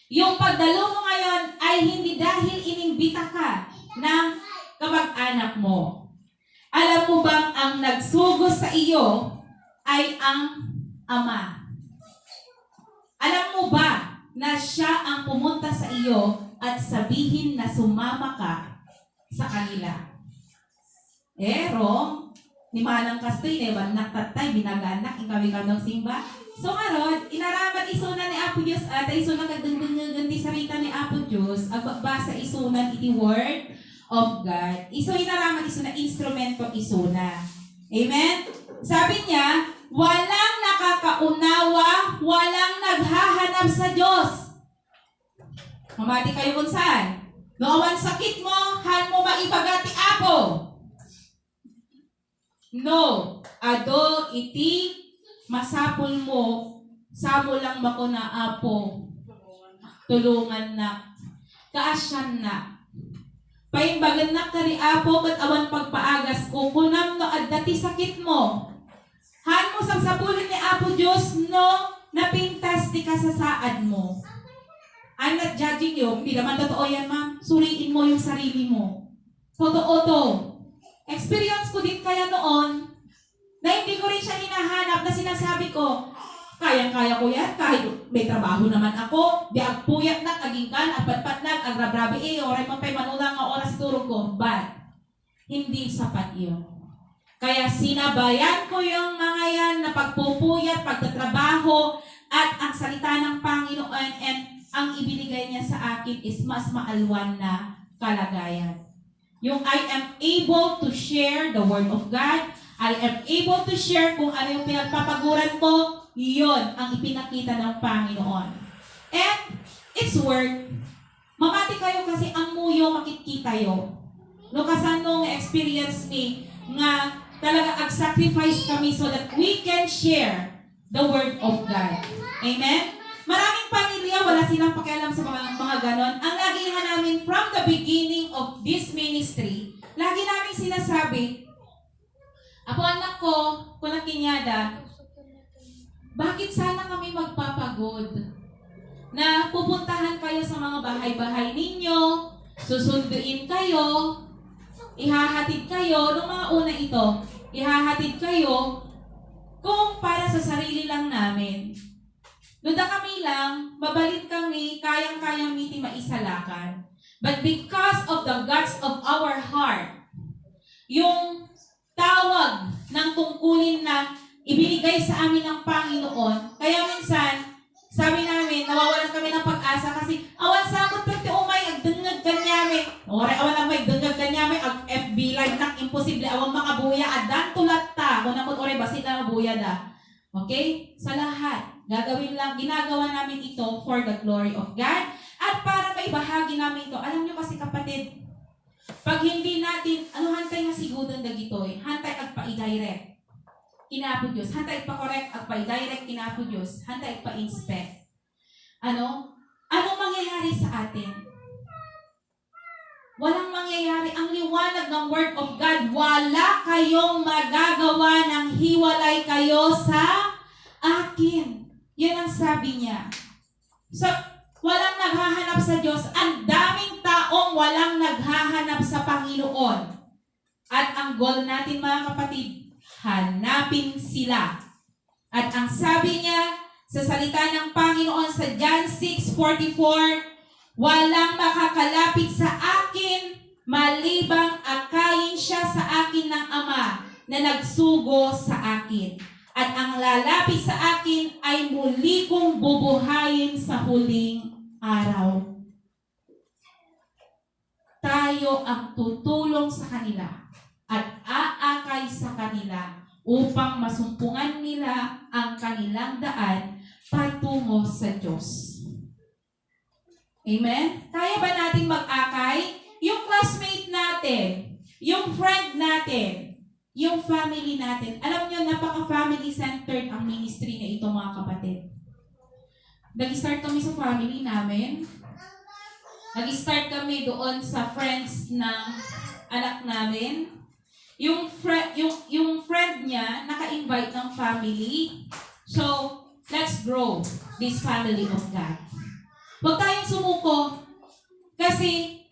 Yung pagdalo mo ngayon ay hindi dahil inimbita ka ng kamag-anak mo. Alam mo bang ang nagsugos sa iyo ay ang Ama? Alam mo ba na siya ang pumunta sa iyo at sabihin na sumama ka sa kanila? Rong, ni Manang Kastoy, banak tatay, binaganak, ikaw simba. So ngayon, inaraman isunan ni Apo Diyos at isunan kagdungdungan ti sarita ni Apo Diyos, agbasa isunan iti Word of God. Inaraman isunan, instrumento isuna. Amen? Sabi niya, walang nakakaunawa, walang naghahanap sa Diyos. Mamati kayo kung saan? Nooman sakit mo, han mo maibagati Apo. No, ado iti masapul mo, samo lang bako na Apo. Tulungan na, kaasyan na. Paimbagan na ka ri Apo, kat awan pagpaagas ko, kunam no adati sakit mo. Han mo sagsapulin ni Apo Diyos, no, napintas di kasasaad mo. I'm not judging you. Hindi naman totoo yan, ma'am. Suriin mo yung sarili mo. Totoo to. Experience ko din kaya noon na hindi ko rin siya hinahanap na sinasabi ko, kayang-kaya ko yan, kahit may trabaho naman ako, di agpuyat na, agingkan, agpatpat na, agrabrabe oray mapay manulang nga oras turong ko. But, hindi sapat yun. Kaya sinabayan ko yung mga yan na pagpupuyat, pagtatrabaho, at ang salita ng Panginoon and ang ibinigay niya sa akin is mas maalwan na kalagayan. Yung I am able to share the Word of God, I am able to share kung ano yung pinagpapaguran ko, yun ang ipinakita ng Panginoon. And it's work. Mamati kayo kasi ang muyo makikita yo. No kasanong experience me nga talaga ag-sacrifice kami so that we can share the Word of God. Amen? Maraming pamilya, wala silang pakialam sa mga ganon. Ang lagi nga namin from the beginning of this ministry, lagi namin sinasabi, ako anak ko, kunang kinyada, bakit sana kami magpapagod? Na pupuntahan kayo sa mga bahay-bahay ninyo, susunduin kayo, ihahatid kayo, nung mga una ito, ihahatid kayo kung para sa sarili lang namin. Nuda kami lang, mabalit kami, kayang-kayang miti maisalakan. But because of the guts of our heart, yung tawag ng tungkulin na ibinigay sa amin ng Panginoon, kaya minsan, sabi namin, nawawalan kami ng pag-asa kasi awan sakot pati umay, agdengag kanyami. Ore, awan na may dengag kanyami, ag FB live nak imposible, awang makabuya, adan tulat ta. Kung nakot ore, basit na mabuya da. Okay? Sa lahat, gagawin lang, ginagawa namin ito for the glory of God. At para maibahagi namin ito, alam nyo kasi kapatid, pag hindi natin, hantay nga sigudan dagitoy, hantay agpa-i-direct. Kinapo Diyos. Hantay pa-correct at pa-direct kinapo Diyos. Hantay pa-inspect. Anong mangyayari sa atin? Walang mangyayari. Ang liwanag ng Word of God, wala kayong magagawa ng hiwalay kayo sa akin. Yan ang sabi niya. So, walang naghahanap sa Diyos. Ang daming taong walang naghahanap sa Panginoon. At ang goal natin mga kapatid, hanapin sila. At ang sabi niya sa salita ng Panginoon sa John 6:44, walang makakalapit sa akin malibang akayin siya sa akin ng Ama na nagsugo sa akin. At ang lalapit sa akin ay muli kong bubuhayin sa huling araw. Tayo ang tutulong sa kanila at aakay sa kanila upang masumpungan nila ang kanilang daan patungo sa Diyos. Amen? Kaya ba natin mag-akay? Yung classmate natin, yung friend natin, yung family natin. Alam nyo, napaka-family-centered ang ministry na ito mga kapatid. Nag-start kami sa family namin. Nag-start kami doon sa friends ng anak namin. Yung friend niya, naka-invite ng family. So, let's grow this family of God. Huwag tayong sumuko. Kasi,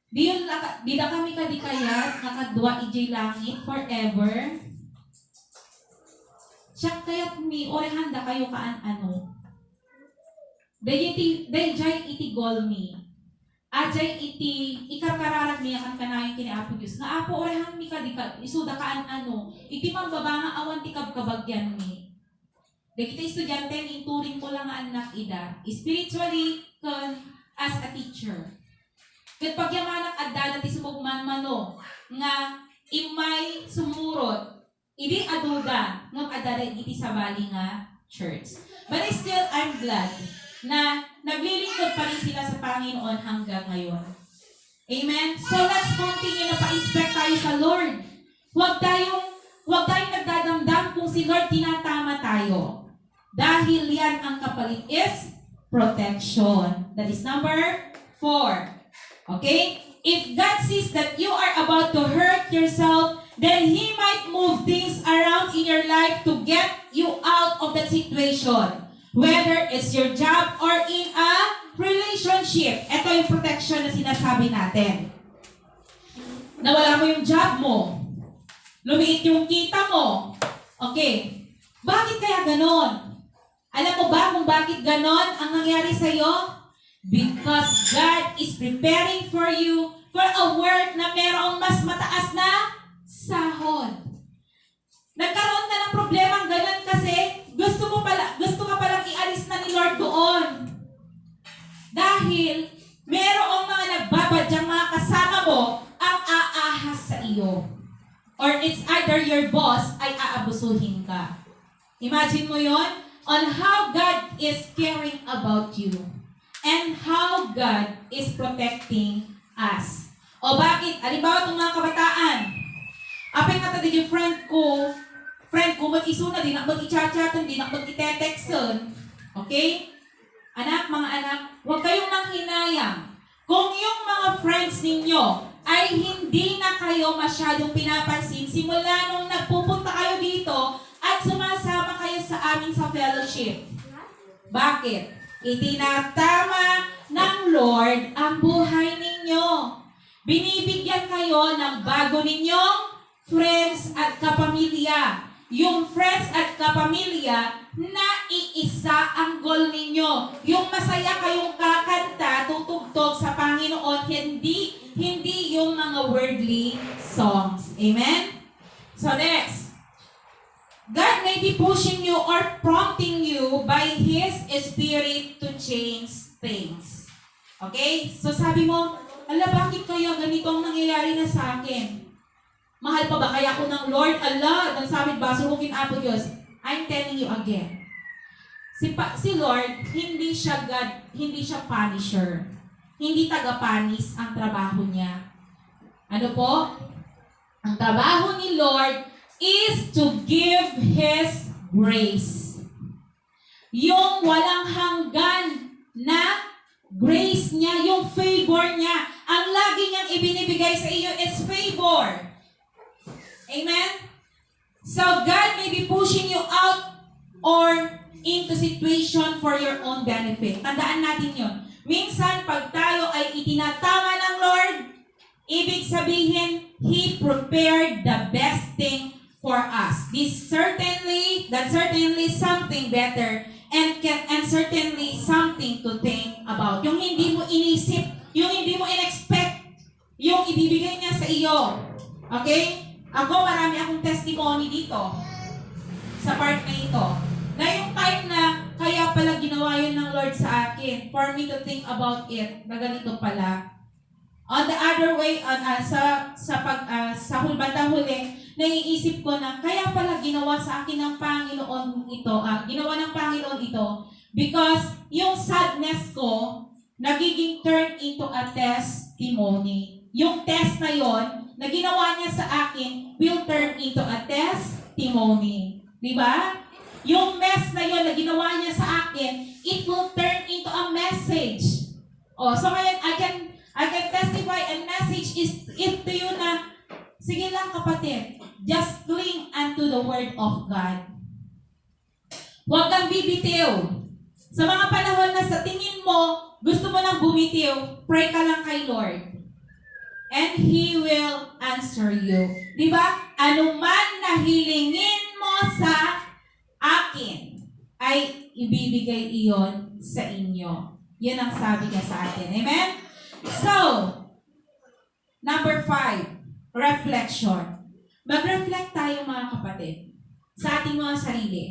di na kami kadikayat, nakadwa ijay langit forever. Siya kaya't orehanda kayo ano. Dayjay iti gol mi. Ajay iti ikakararag niya kan kanayang kiniapo Diyos. Nga apo orehan mi kadika isuda kaan ano. Iti mambaba nga awan ti kabagyan mi. Dagiti estudyante inturing ko lang nga anak ida. Spiritually as a teacher. Ket pagyamanak adda ti sumugman mano nga imay sumurot. Idi aduda ngem adda iti sabali nga church. But I'm glad na naglilingkod pa rin sila sa Panginoon hanggang ngayon. Amen? So let's continue na pa-inspect tayo sa Lord. Huwag tayong nagdadamdam kung si Lord tinatama tayo. Dahil yan ang kapalit is protection. That is number 4. Okay? If God sees that you are about to hurt yourself, then He might move things around in your life to get you out of that situation. Whether it's your job or in a relationship. Ito yung protection na sinasabi natin. Nawala mo yung job mo. Lumiit yung kita mo. Okay. Bakit kaya ganon? Alam mo ba kung bakit ganon ang nangyari sa'yo? Because God is preparing for you for a work na merong mas mataas na sahod. Nagkaroon ka ng problema ganon kasi gusto ka palang ialis na ni Lord doon. Dahil merong mga nagbabadyang mga kasama mo ang aahas sa iyo. Or it's either your boss ay aabusuhin ka. Imagine mo yon on how God is caring about you and how God is protecting us. O bakit? Halimbawa itong mga kabataan. Apay nga tadi yung friend ko mag-isuna, di na mag-i-chat-chatan, di na mag-i-textan. Okay? Anak, mga anak, huwag kayong manghinayang. Kung yung mga friends ninyo ay hindi na kayo masyadong pinapansin simula nung nagpupunta kayo dito at sumasama kayo sa amin sa fellowship. Bakit? Itinatama ng Lord ang buhay ninyo. Binibigyan kayo ng bago ninyong friends at kapamilya. Yung friends at kapamilya na iisa ang goal ninyo. Yung masaya kayong kakanta, tutugtog sa Panginoon, hindi yung mga worldly songs. Amen? So next, God may be pushing you or prompting you by His Spirit to change things. Okay? So sabi mo, bakit kaya ganito ang nangyayari na sa akin? Mahal pa ba kaya ako ng Lord? Dan sabi ba, surukin apo Diyos. I'm telling you again. Si Lord, hindi siya God, hindi siya punisher. Hindi taga-panis ang trabaho niya. Ano po? Ang trabaho ni Lord is to give His grace. Yung walang hanggan na grace niya, yung favor niya. Ang lagi niyang ibinibigay sa iyo is favor. Amen? So, God may be pushing you out or into situation for your own benefit. Tandaan natin yun. Minsan, pag tayo ay itinatama ng Lord, ibig sabihin, He prepared the best thing for us. That's certainly something better and certainly something to think about. Yung hindi mo inisip, yung hindi mo in-expect, yung ibibigay niya sa iyo. Okay? Ako, marami akong testimony dito sa part na ito. Na yung time na kaya pala ginawa yun ng Lord sa akin for me to think about it, na ganito pala. On the other way, sa bandang huli, naiisip ko na kaya pala ginawa sa akin ng Panginoon ito, ginawa ng Panginoon ito because yung sadness ko nagiging turn into a testimony. Yung test na yon na ginawa niya sa akin will turn into a testimony. Diba? Yung mess na yon na ginawa niya sa akin, it will turn into a message. So ngayon, I can testify and message it to you na, sige lang kapatid, just cling unto the Word of God. Huwag kang bibitiw. Sa mga panahon na sa tingin mo, gusto mo nang bumitiw, pray ka lang kay Lord. And He will answer you. Diba? Ano man na hilingin mo sa akin, ay ibibigay iyon sa inyo. Yan ang sabi niya sa atin. Amen? So, number 5, reflection. Mag-reflect tayo mga kapatid sa ating mga sarili.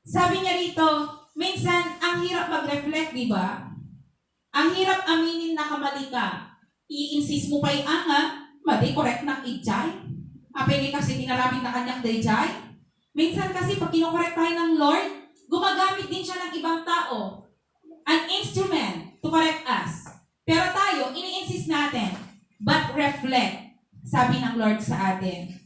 Sabi niya rito, minsan ang hirap mag-reflect, di ba? Ang hirap aminin na kamali ka. I-insist mo pa yung mali, correct na ijay. Apay kasi tinarapin na kanyang dayjay. Minsan kasi pag kinokorek tayo ng Lord, gumagamit din siya ng ibang tao. An instrument to correct us. Pero tayo, ini-insist natin. But reflect, sabi ng Lord sa atin.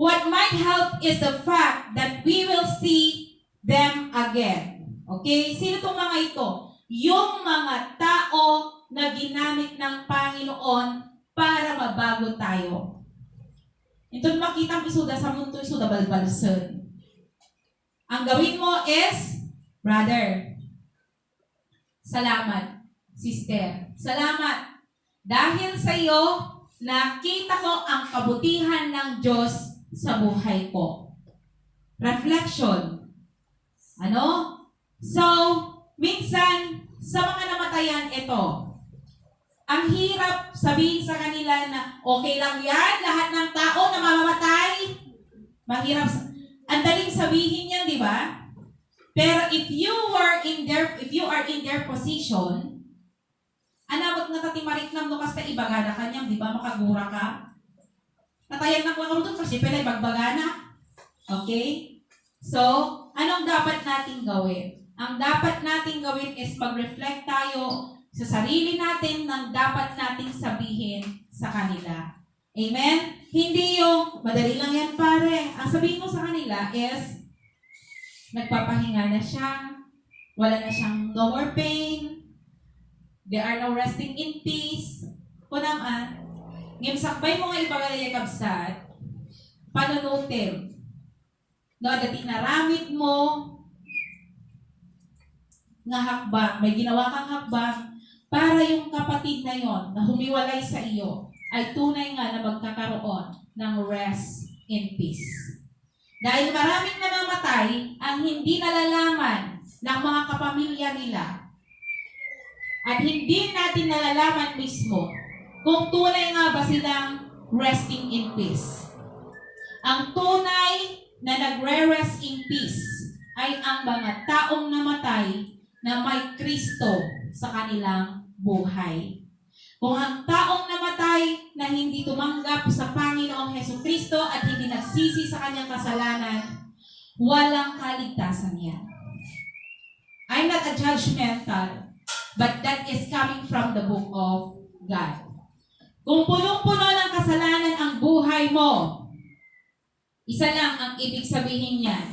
What might help is the fact that we will see them again. Okay? Sino itong mga ito? Yung mga tao na ginamit ng Panginoon para mabago tayo. Ito makita ang isuda sa mundo, isuda balbalson. Ang gawin mo is, brother, Salamat, sister. Salamat. Dahil sa iyo, nakita ko ang kabutihan ng Diyos sa buhay ko. Reflection. Ano? So, minsan, sa mga namatayan, ito. Ang hirap sabihin sa kanila na okay lang yan, lahat ng tao na mamamatay. Mahirap. Ang daling sabihin yan, di ba? Pero if you are in their position, anamot nga tatimarik ng lukas na ibagana kanyang, di ba? Makagura ka. Natayan na ko doon kasi pala ibagbagana. Okay? So, anong dapat nating gawin? Ang dapat nating gawin is mag-reflect tayo sa sarili natin ng dapat nating sabihin sa kanila. Amen? Hindi yung, madali lang yan pare. Ang sabihin mo sa kanila is, nagpapahinga na siya, wala na siyang no more pain, they are now resting in peace. Kunaman, ngimsakbay mo nga ipagalaya kabsat, panunutim. No, dati naramit mo, nga hakbang, may ginawa kang hakbang, para yung kapatid na yon na humiwalay sa iyo ay tunay nga na magkakaroon ng rest in peace. Dahil maraming namamatay ang hindi nalalaman ng mga kapamilya nila. At hindi natin nalalaman mismo kung tunay nga ba silang resting in peace. Ang tunay na nagre-rest in peace ay ang mga taong namatay na may Kristo sa kanilang buhay. Kung ang taong namatay na hindi tumanggap sa Panginoong Hesukristo at hindi nagsisi sa kanyang kasalanan, walang kaligtasan yan. I'm not a judgmental, but that is coming from the book of God. Kung punong-puno ng kasalanan ang buhay mo, isa lang ang ibig sabihin niyan,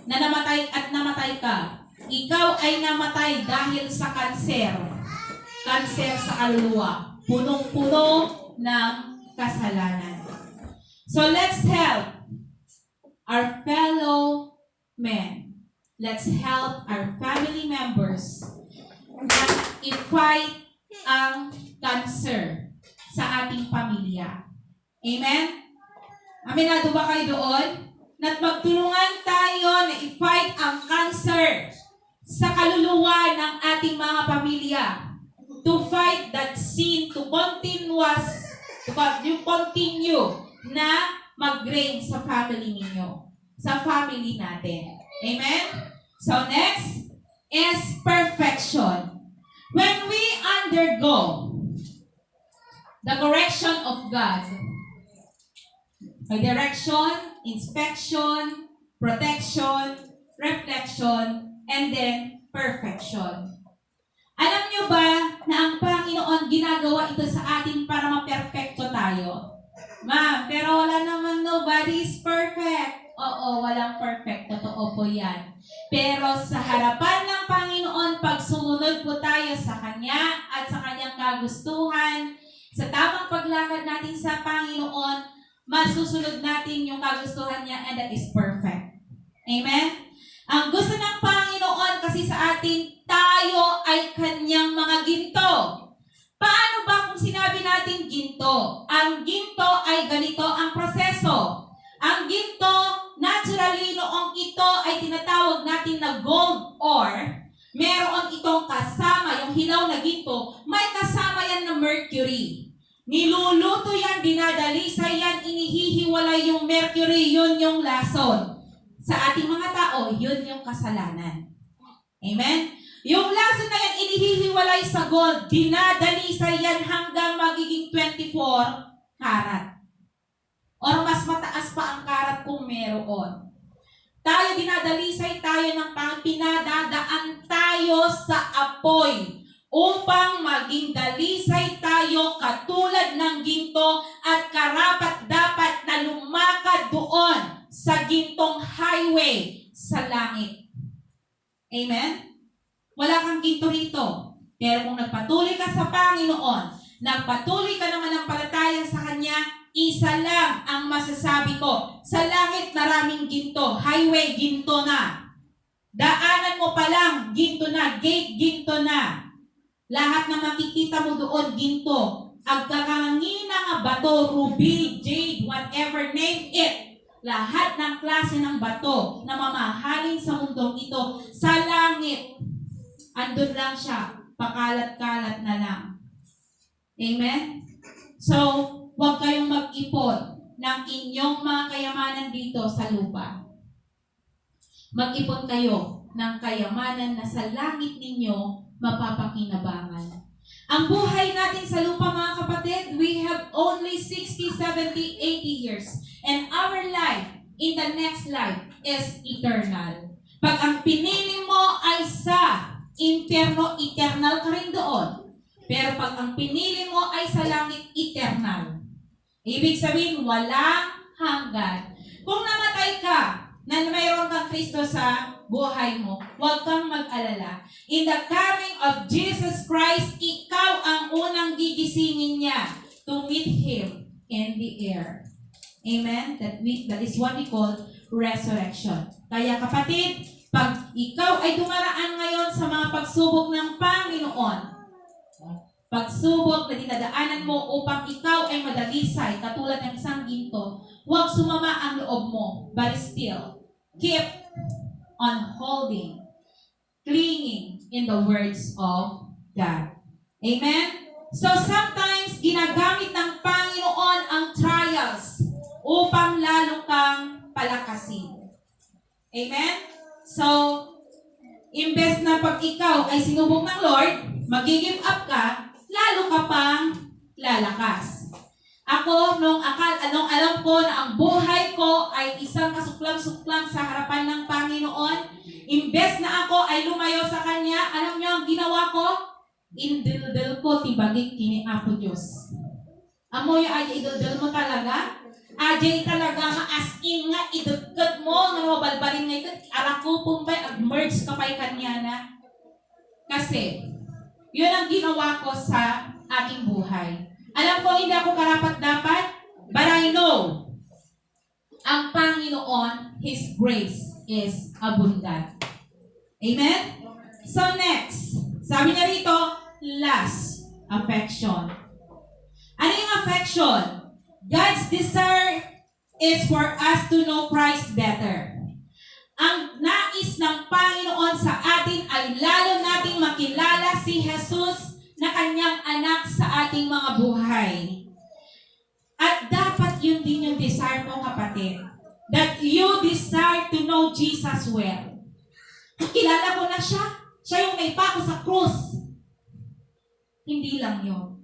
na namatay at namatay ka. Ikaw ay namatay dahil sa kanser. Kanser sa kaluluwa. Punong-puno ng kasalanan. So let's help our fellow men. Let's help our family members na i-fight ang cancer sa ating pamilya. Amen? Aminado ba kayo doon? Na't magtulungan tayo na i-fight ang cancer sa kaluluwa ng ating mga pamilya. To fight that sin, to continue na mag-reign sa family ninyo, sa family natin. Amen? So next is perfection. When we undergo the correction of God, by direction, inspection, protection, reflection, and then perfection. Alam nyo ba na ang Panginoon ginagawa ito sa atin para maperfecto tayo? Ma'am, pero wala naman, nobody is perfect. Oo, walang perfect. Totoo po yan. Pero sa harapan ng Panginoon, pag sumunod po tayo sa Kanya at sa Kanyang kagustuhan, sa tamang paglakad natin sa Panginoon, masusunod natin yung kagustuhan niya, and that is perfect. Amen? Ang gusto ng Panginoon kasi sa atin, tayo ay Kanyang mga ginto. Paano ba kung sinabi natin ginto? Ang ginto ay ganito ang proseso. Ang ginto, naturally noong ito ay tinatawag natin na gold ore, meron itong kasama, yung hilaw na ginto, may kasama yan na mercury. Niluluto yan, dinadalisay yan, inihihiwalay yung mercury, yun yung lason. Sa ating mga tao, yun yung kasalanan. Amen? Yung lason na yan, inihihiwalay sa gold, dinadalisay yan hanggang magiging 24 karat. Or mas mataas pa ang karat kung meron. Tayo, dinadalisay tayo ng pinadadaan tayo sa apoy upang maging dalisay tayo katulad ng ginto at karapat-dapat na lumakad doon sa gintong highway sa langit. Amen? Wala kang ginto rito. Pero kung nagpatuloy ka sa Panginoon, nagpatuloy ka naman ng palataya sa Kanya, isa lang ang masasabi ko. Sa langit maraming ginto. Highway, ginto na. Daanan mo pa lang, ginto na. Gate, ginto na. Lahat na makikita mo doon, ginto. Ang kakangina nga bato, ruby, jade, whatever, name it. Lahat ng klase ng bato na mamahalin sa mundong ito, sa langit, andun lang siya, pakalat-kalat na lang. Amen? So, huwag kayong mag-ipon ng inyong mga kayamanan dito sa lupa. Mag-ipon kayo ng kayamanan na sa langit ninyo mapapakinabangan. Ang buhay natin sa lupa, mga kapatid, we have only 60, 70, 80 years. And our life in the next life is eternal. Pag ang pinili mo ay sa impyerno, eternal ka rin doon. Pero pag ang pinili mo ay sa langit, eternal. Ibig sabihin, walang hanggan. Kung namatay ka, na mayroon kang Kristo sa buhay mo, huwag kang mag-alala. In the coming of Jesus Christ, ikaw ang unang gigisingin niya to meet Him in the air. Amen? That is what we call resurrection. Kaya kapatid, pag ikaw ay dumaraan ngayon sa mga pagsubok ng Panginoon, pagsubok na dinadaanan mo upang ikaw ay madalisay, katulad ng isang ginto, huwag sumama ang loob mo, but still, keep on holding, clinging in the words of God. Amen? So sometimes, ginagamit ng Panginoon ang trials upang lalo kang palakasin. Amen? So, imbes na pag ikaw ay sinubok ng Lord, mag-give up ka, lalo ka pang lalakas. Ako, nung alam ko na ang buhay ko ay isang kasuklam-suklam sa harapan ng Panginoon, imbes na ako ay lumayo sa Kanya, alam niyo ang ginawa ko? Indildil ko, tibagig kini Apo Diyos. Amo yung ay idildil mo talaga? Ajay talaga nga as in nga idagkad mo, nga mabalbalin nga ito, arako pumpay, ag-merge ka pa'y Kanya na. Kasi, yun ang ginawa ko sa aking buhay. Alam ko, hindi ako karapat-dapat, but I know, ang Panginoon, His grace is abundant. Amen? So next, sabi niya rito, last, affection. Ano yung affection? God's desire is for us to know Christ better. Ang nais ng Panginoon sa atin ay lalo nating makilala si Jesus na Kanyang anak sa ating mga buhay. At dapat yun din yung desire ko, kapatid. That you desire to know Jesus well. Kilala ko na siya. Siya yung naipako sa krus. Hindi lang yun.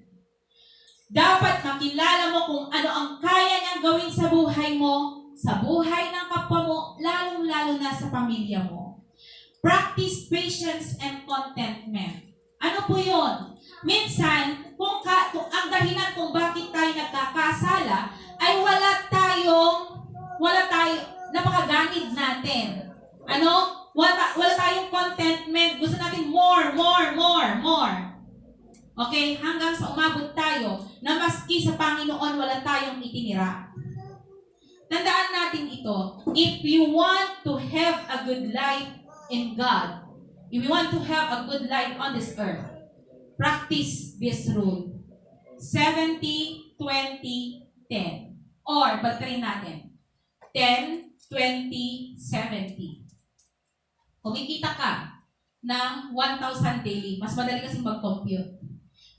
Dapat makilala mo kung ano ang kaya niyang gawin sa buhay mo, sa buhay ng kapwa mo, lalong-lalo na sa pamilya mo. Practice patience and contentment. Ano po yun? Minsan, kung ang dahilan kung bakit tayo nagkakasala ay wala tayong napakaganid natin. Ano? Wala tayong contentment. Gusto natin more. Okay? Hanggang sa umabot tayo na maski sa Panginoon wala tayong itinira. Tandaan natin ito. If you want to have a good life in God, if you want to have a good life on this earth, practice this rule. 70, 20, 10. Or, bagtarin natin. 10, 20, 70. Kumikita ka ng 1,000 daily. Mas madali kasi mag-compute.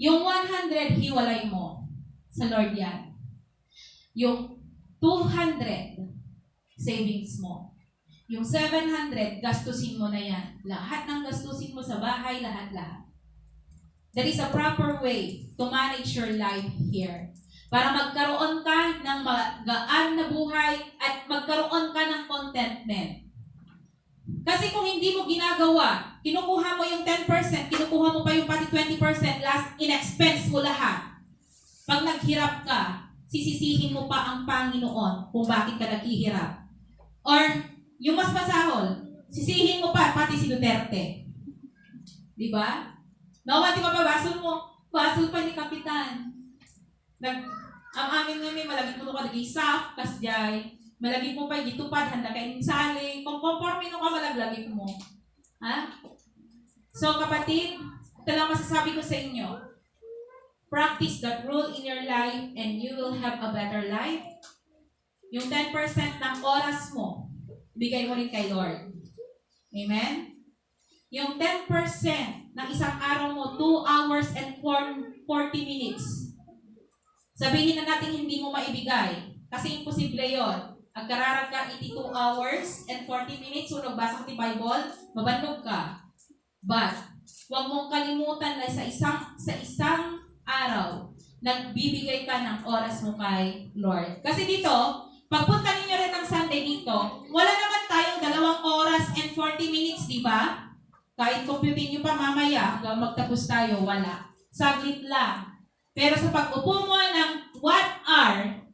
Yung 100, hiwalay mo. Sa Lord yan. Yung 200, savings mo. Yung 700, gastusin mo na yan. Lahat ng gastusin mo sa bahay, lahat-lahat. There is a proper way to manage your life here. Para magkaroon ka ng magaan na buhay at magkaroon ka ng contentment. Kasi kung hindi mo ginagawa, kinukuha mo yung 10%, kinukuha mo pa yung pati 20%, last in-expense mo lahat. Pag naghirap ka, sisisihin mo pa ang Panginoon kung bakit ka naghihirap. Or, yung mas masahol, sisihin mo pa pati si Duterte. Diba? Nawati ka pa, basol pa ni Kapitan. Ang amin ngayon, malagit mo ka nag-isaf, kasjay, malagit mo pa yung gitupad, handa kayo sali, kung conforme nung ka malaglagit mo. Ha? So kapatid, Ito lang masasabi ko sa inyo. Practice that rule in your life and you will have a better life. Yung 10% ng oras mo, bigay mo rin kay Lord. Amen? Yung 10% ng isang araw mo, 2 hours and 40 minutes. Sabihin na natin hindi mo maibigay. Kasi imposible yon. Agkararag ka 82 hours and 40 minutes, so nagbasa ka ng Bible, mabandog ka. But, huwag mong kalimutan na sa isang araw, nagbibigay ka ng oras mo kay Lord. Kasi dito, pagpunta ninyo rin ng Sunday dito, wala naman tayong 2 oras and 40 minutes, di ba? Kahit computin nyo pa mamaya, hanggang magtapos tayo, wala. Saglit lang. Pero sa pag-upo mo ng 1 hour,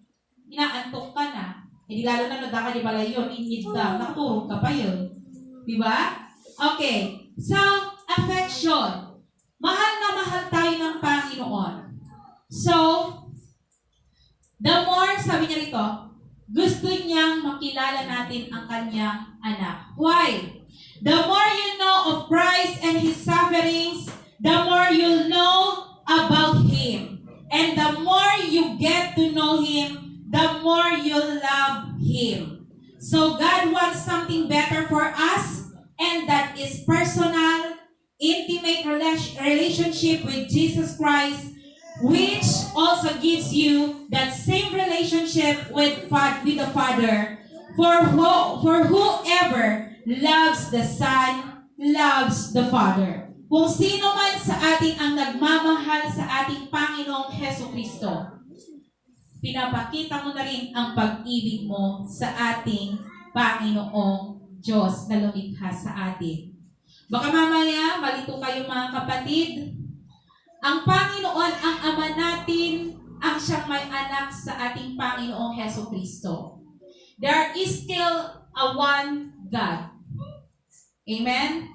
inaantok ka na. Hindi lalo na nadaka di pala yun, inid ka, nakatulog ka pa yun. Di ba? Okay. So, affection. Mahal na mahal tayo ng Panginoon. So, the more, sabi niya rito, gusto niyang makilala natin ang kanyang anak. Why? The more you know of Christ and His sufferings, the more you'll know about Him. And the more you get to know Him, the more you'll love Him. So God wants something better for us, and that is personal, intimate relationship with Jesus Christ, which also gives you that same relationship with the Father. For whoever loves the Son, loves the Father. Kung sino man sa atin ang nagmamahal sa ating Panginoong Hesukristo, pinapakita mo na rin ang pag-ibig mo sa ating Panginoong Diyos na lumikha sa atin. Baka mamaya, malito kayo mga kapatid, ang Panginoon, ang Ama natin, ang siyang may anak sa ating Panginoong Hesukristo. There is still a one God. Amen?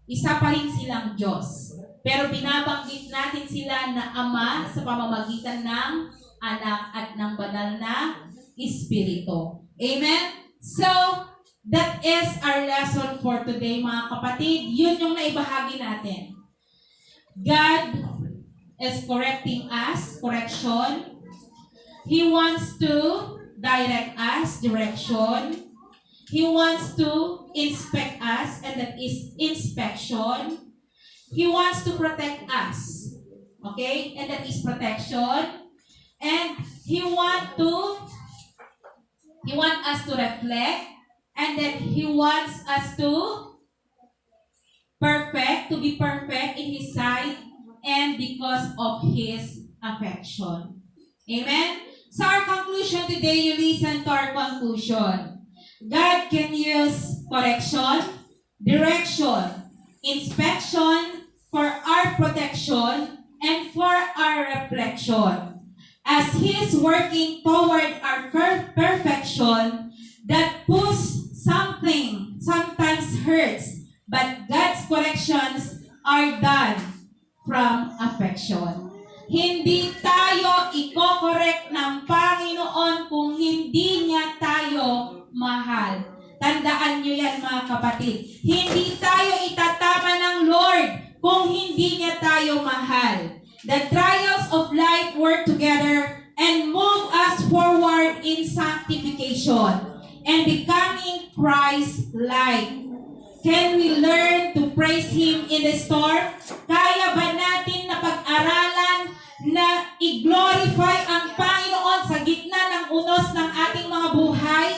Isa pa rin silang Diyos. Pero binabanggit natin sila na Ama sa pamamagitan ng Anak at ng banal na Espiritu. Amen? So, that is our lesson for today, mga kapatid. Yun yung naibahagi natin. God is correcting us, correction. He wants to direct us, direction. He wants to inspect us, and that is inspection. He wants to protect us. Okay? And that is protection. And He want us to reflect, and then He wants us to be perfect in His sight, and because of His affection. Amen? So our conclusion today, you listen to our conclusion. God can use correction, direction, inspection for our protection, and for our reflection. As He is working toward our perfection, that push something sometimes hurts, but God's corrections are done from affection. Hindi tayo iko-correct ng Panginoon kung hindi niya tayo mahal. Tandaan niyo yan, mga kapatid. Hindi tayo itatama ng Lord kung hindi niya tayo mahal. The trials of life work together and move us forward in sanctification and becoming Christ-like. Can we learn to praise Him in the storm? Kaya ba natin na pag-aralan na i-glorify ang Panginoon sa gitna ng unos ng ating mga buhay?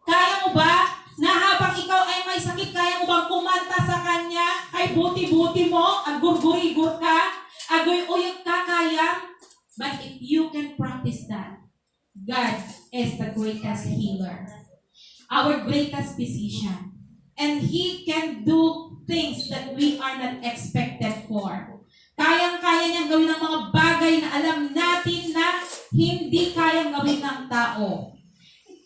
Kaya mo ba na habang ikaw ay may sakit, kaya mo bang kumanta sa Kanya? Ay buti-buti mo, agur-gurigur ka, agoy-uyog ka, kaya? But if you can practice that, God is the greatest healer, our greatest physician. And He can do things that we are not expected for. Kayang-kaya niyang gawin ang mga bagay na alam natin na hindi kayang gawin ng tao.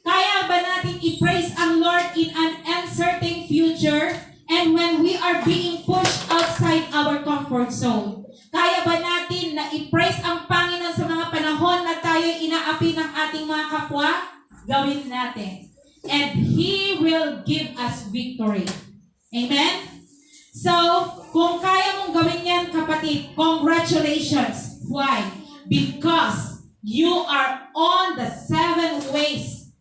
Kaya ba natin i-praise ang Lord in an uncertain future and when we are being pushed outside our comfort zone? Kaya ba natin na i-praise ang Panginoon sa mga panahon na tayo inaapi ng ating mga kapwa? Gawin natin. And He will give us victory. Amen? So, kung kaya mong gawin yan kapatid, congratulations. Why? Because you are on the 7 ways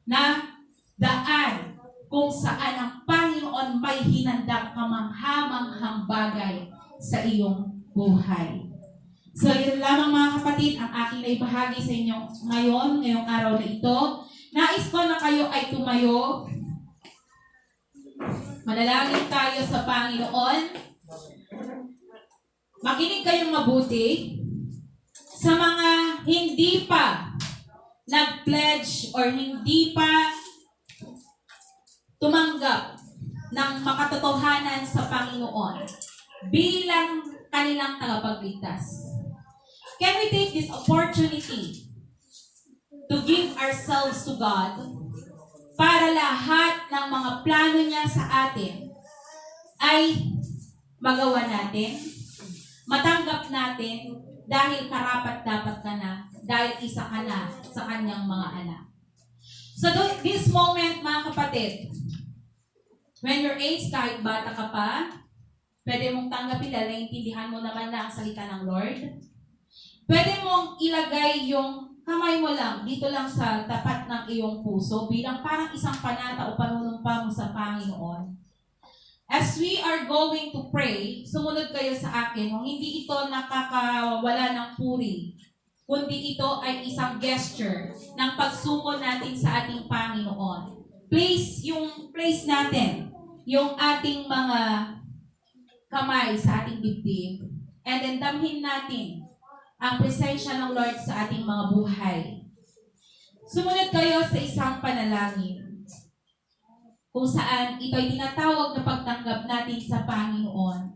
na daan kung saan ang Panginoon may hinandang kamanghamanghang bagay sa iyong buhay. So, yun lamang mga kapatid ang aking naibahagi sa inyo ngayong araw na ito. Nais ko na kayo ay tumayo. Manalangin tayo sa Panginoon. Makinig kayong mabuti. Sa mga hindi pa nag-pledge or hindi pa tumanggap ng makatotohanan sa Panginoon bilang kanilang tagapagligtas. Can we take this opportunity to give ourselves to God para lahat ng mga plano niya sa atin ay magawa natin, matanggap natin dahil karapat-dapat ka na, dahil isa ka na sa kanyang mga anak. So this moment mga kapatid, when your age, kahit bata ka pa, pwede mong tanggapin dahil naiintindihan mo naman na ang salita ng Lord. Pwede mong ilagay yung kamay mo lang, dito lang sa tapat ng iyong puso, bilang parang isang panata o panunumpa mo sa Panginoon. As we are going to pray, sumunod kayo sa akin, kung hindi ito nakakawala ng puri, kundi ito ay isang gesture ng pagsuko natin sa ating Panginoon. Place natin yung ating mga kamay sa ating dibdib, and then damhin natin ang presensya ng Lord sa ating mga buhay. Sumunod kayo sa isang panalangin kung saan ito ay tinatawag na pagtanggap natin sa Panginoon.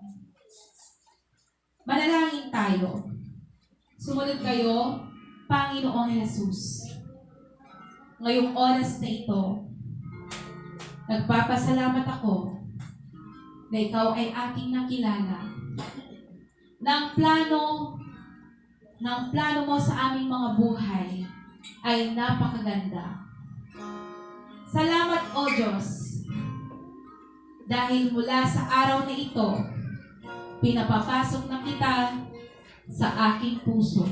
Manalangin tayo. Sumunod kayo, Panginoong Jesus. Ngayong oras na ito, nagpapasalamat ako na ikaw ay aking nakilala ng plano mo sa aming mga buhay ay napakaganda. Salamat, O Diyos, dahil mula sa araw na ito, pinapapasok na kita sa aking puso.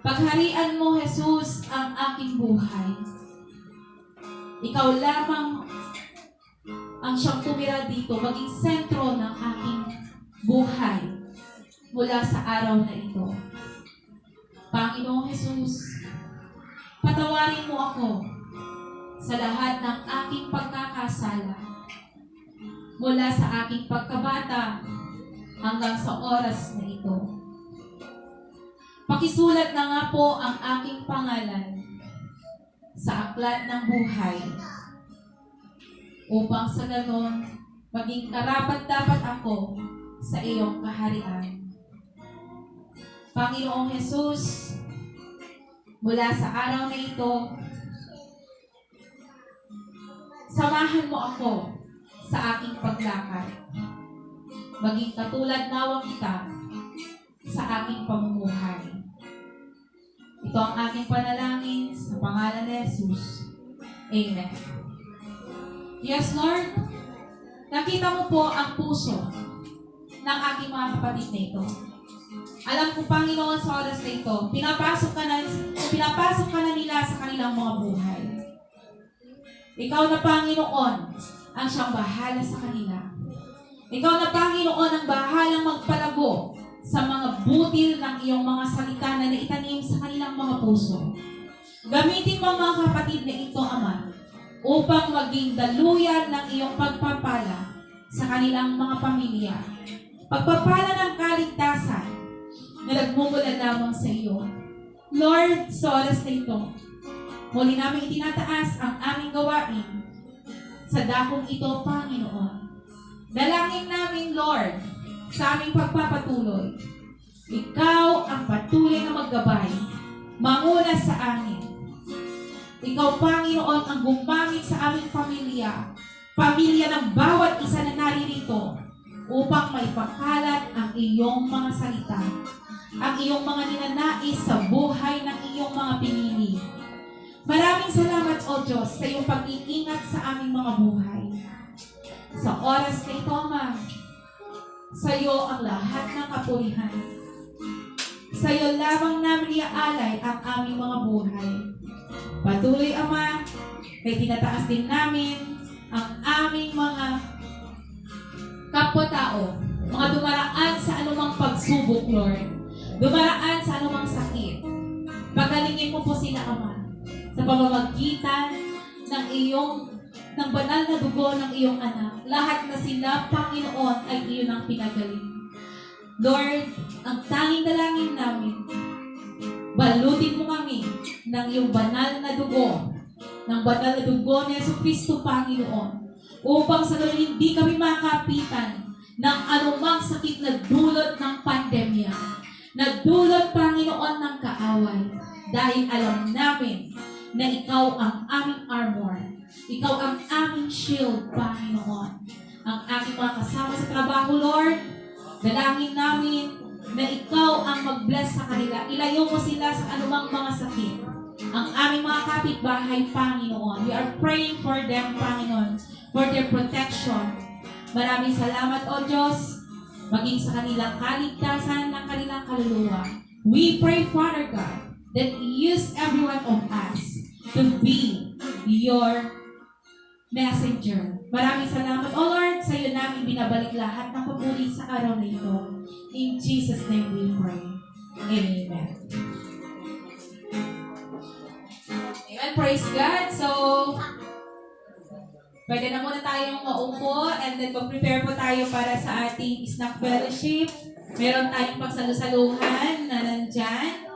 Pagharian mo, Jesus, ang aking buhay. Ikaw lamang ang siyang tumira dito, maging sentro ng aking buhay mula sa araw na ito. Panginoong Jesus, patawarin mo ako sa lahat ng aking pagkakasala mula sa aking pagkabata hanggang sa oras na ito. Pakisulat na nga po ang aking pangalan sa aklat ng buhay upang sa ganon maging karapat-dapat ako sa iyong kaharian. Panginoong Jesus, mula sa araw na ito, samahan mo ako sa aking paglakad. Maging katulad nawa kita sa aking pamumuhay. Ito ang aking panalangin sa pangalan ni Jesus. Amen. Yes, Lord, nakita mo po ang puso ng aking mga kapatid na ito. Alam ko, Panginoon, sa oras na ito, pinapasok ka na nila sa kanilang mga buhay. Ikaw na, Panginoon, ang siyang bahala sa kanila. Ikaw na, Panginoon, ang bahalang magpalago sa mga butil ng iyong mga salita na naitanim sa kanilang mga puso. Gamitin mo mga kapatid na ito, Ama, upang maging daluyan ng iyong pagpapala sa kanilang mga pamilya. Pagpapala ng kaligtasan na nagmumula lamang sa iyo. Lord, sa oras na ito, muli namin itinataas ang aming gawain sa dakong ito, Panginoon. Dalangin namin, Lord, sa aming pagpapatuloy. Ikaw ang patuloy na maggabay, manguna sa amin. Ikaw, Panginoon, ang gumamit sa aming pamilya ng bawat isa na naririto upang maipakalat ang iyong mga salita, ang iyong mga ninanais sa buhay ng iyong mga pinili. Maraming salamat, O Diyos, sa iyong pag-iingat sa aming mga buhay. Sa oras na ito, Ama, Sa iyo ang lahat ng kapurihan. Sa iyo lamang namin iaalay ang aming mga buhay. Patuloy, Ama, kay tinataas din namin ang aming mga kapwa-tao, mga dumaraan sa anumang pagsubok, Lord. Dumaraan sa anumang sakit. Pagalingin mo po sila, Ama, sa pamamagitan ng banal na dugo ng iyong anak. Lahat na sila, Panginoon, ay iyon ang pinagaling. Lord, ang tanging dalangin namin, balutin mo kami ng iyong banal na dugo, ng banal na dugo ni Jesucristo, Panginoon, upang sa gayon hindi kami makapitan ng anumang sakit na dulot ng pandemya, na dulot, Panginoon, ng kaaway, dahil alam namin na ikaw ang aming armor, ikaw ang aming shield, Panginoon. Ang aking mga kasama sa trabaho, Lord, dalangin namin na ikaw ang mag-bless sa kanila. Ilayo mo sila sa anumang mga sakit. Ang aming mga kapitbahay, Panginoon, we are praying for them, Panginoon, for their protection. Maraming salamat, O Diyos, maging sa kanilang kaligtasan ng kanilang kaluluwa. We pray, Father God, that use every one of us to be your messenger. Maraming salamat, O Lord, sa iyo namin binabalik lahat ng papuri sa araw na ito. In Jesus' name we pray. Amen. Amen. Praise God. So, pwede na muna tayong maupo and then mag-prepare po tayo para sa ating snack fellowship. Meron tayong pagsalusaluhan na nandyan.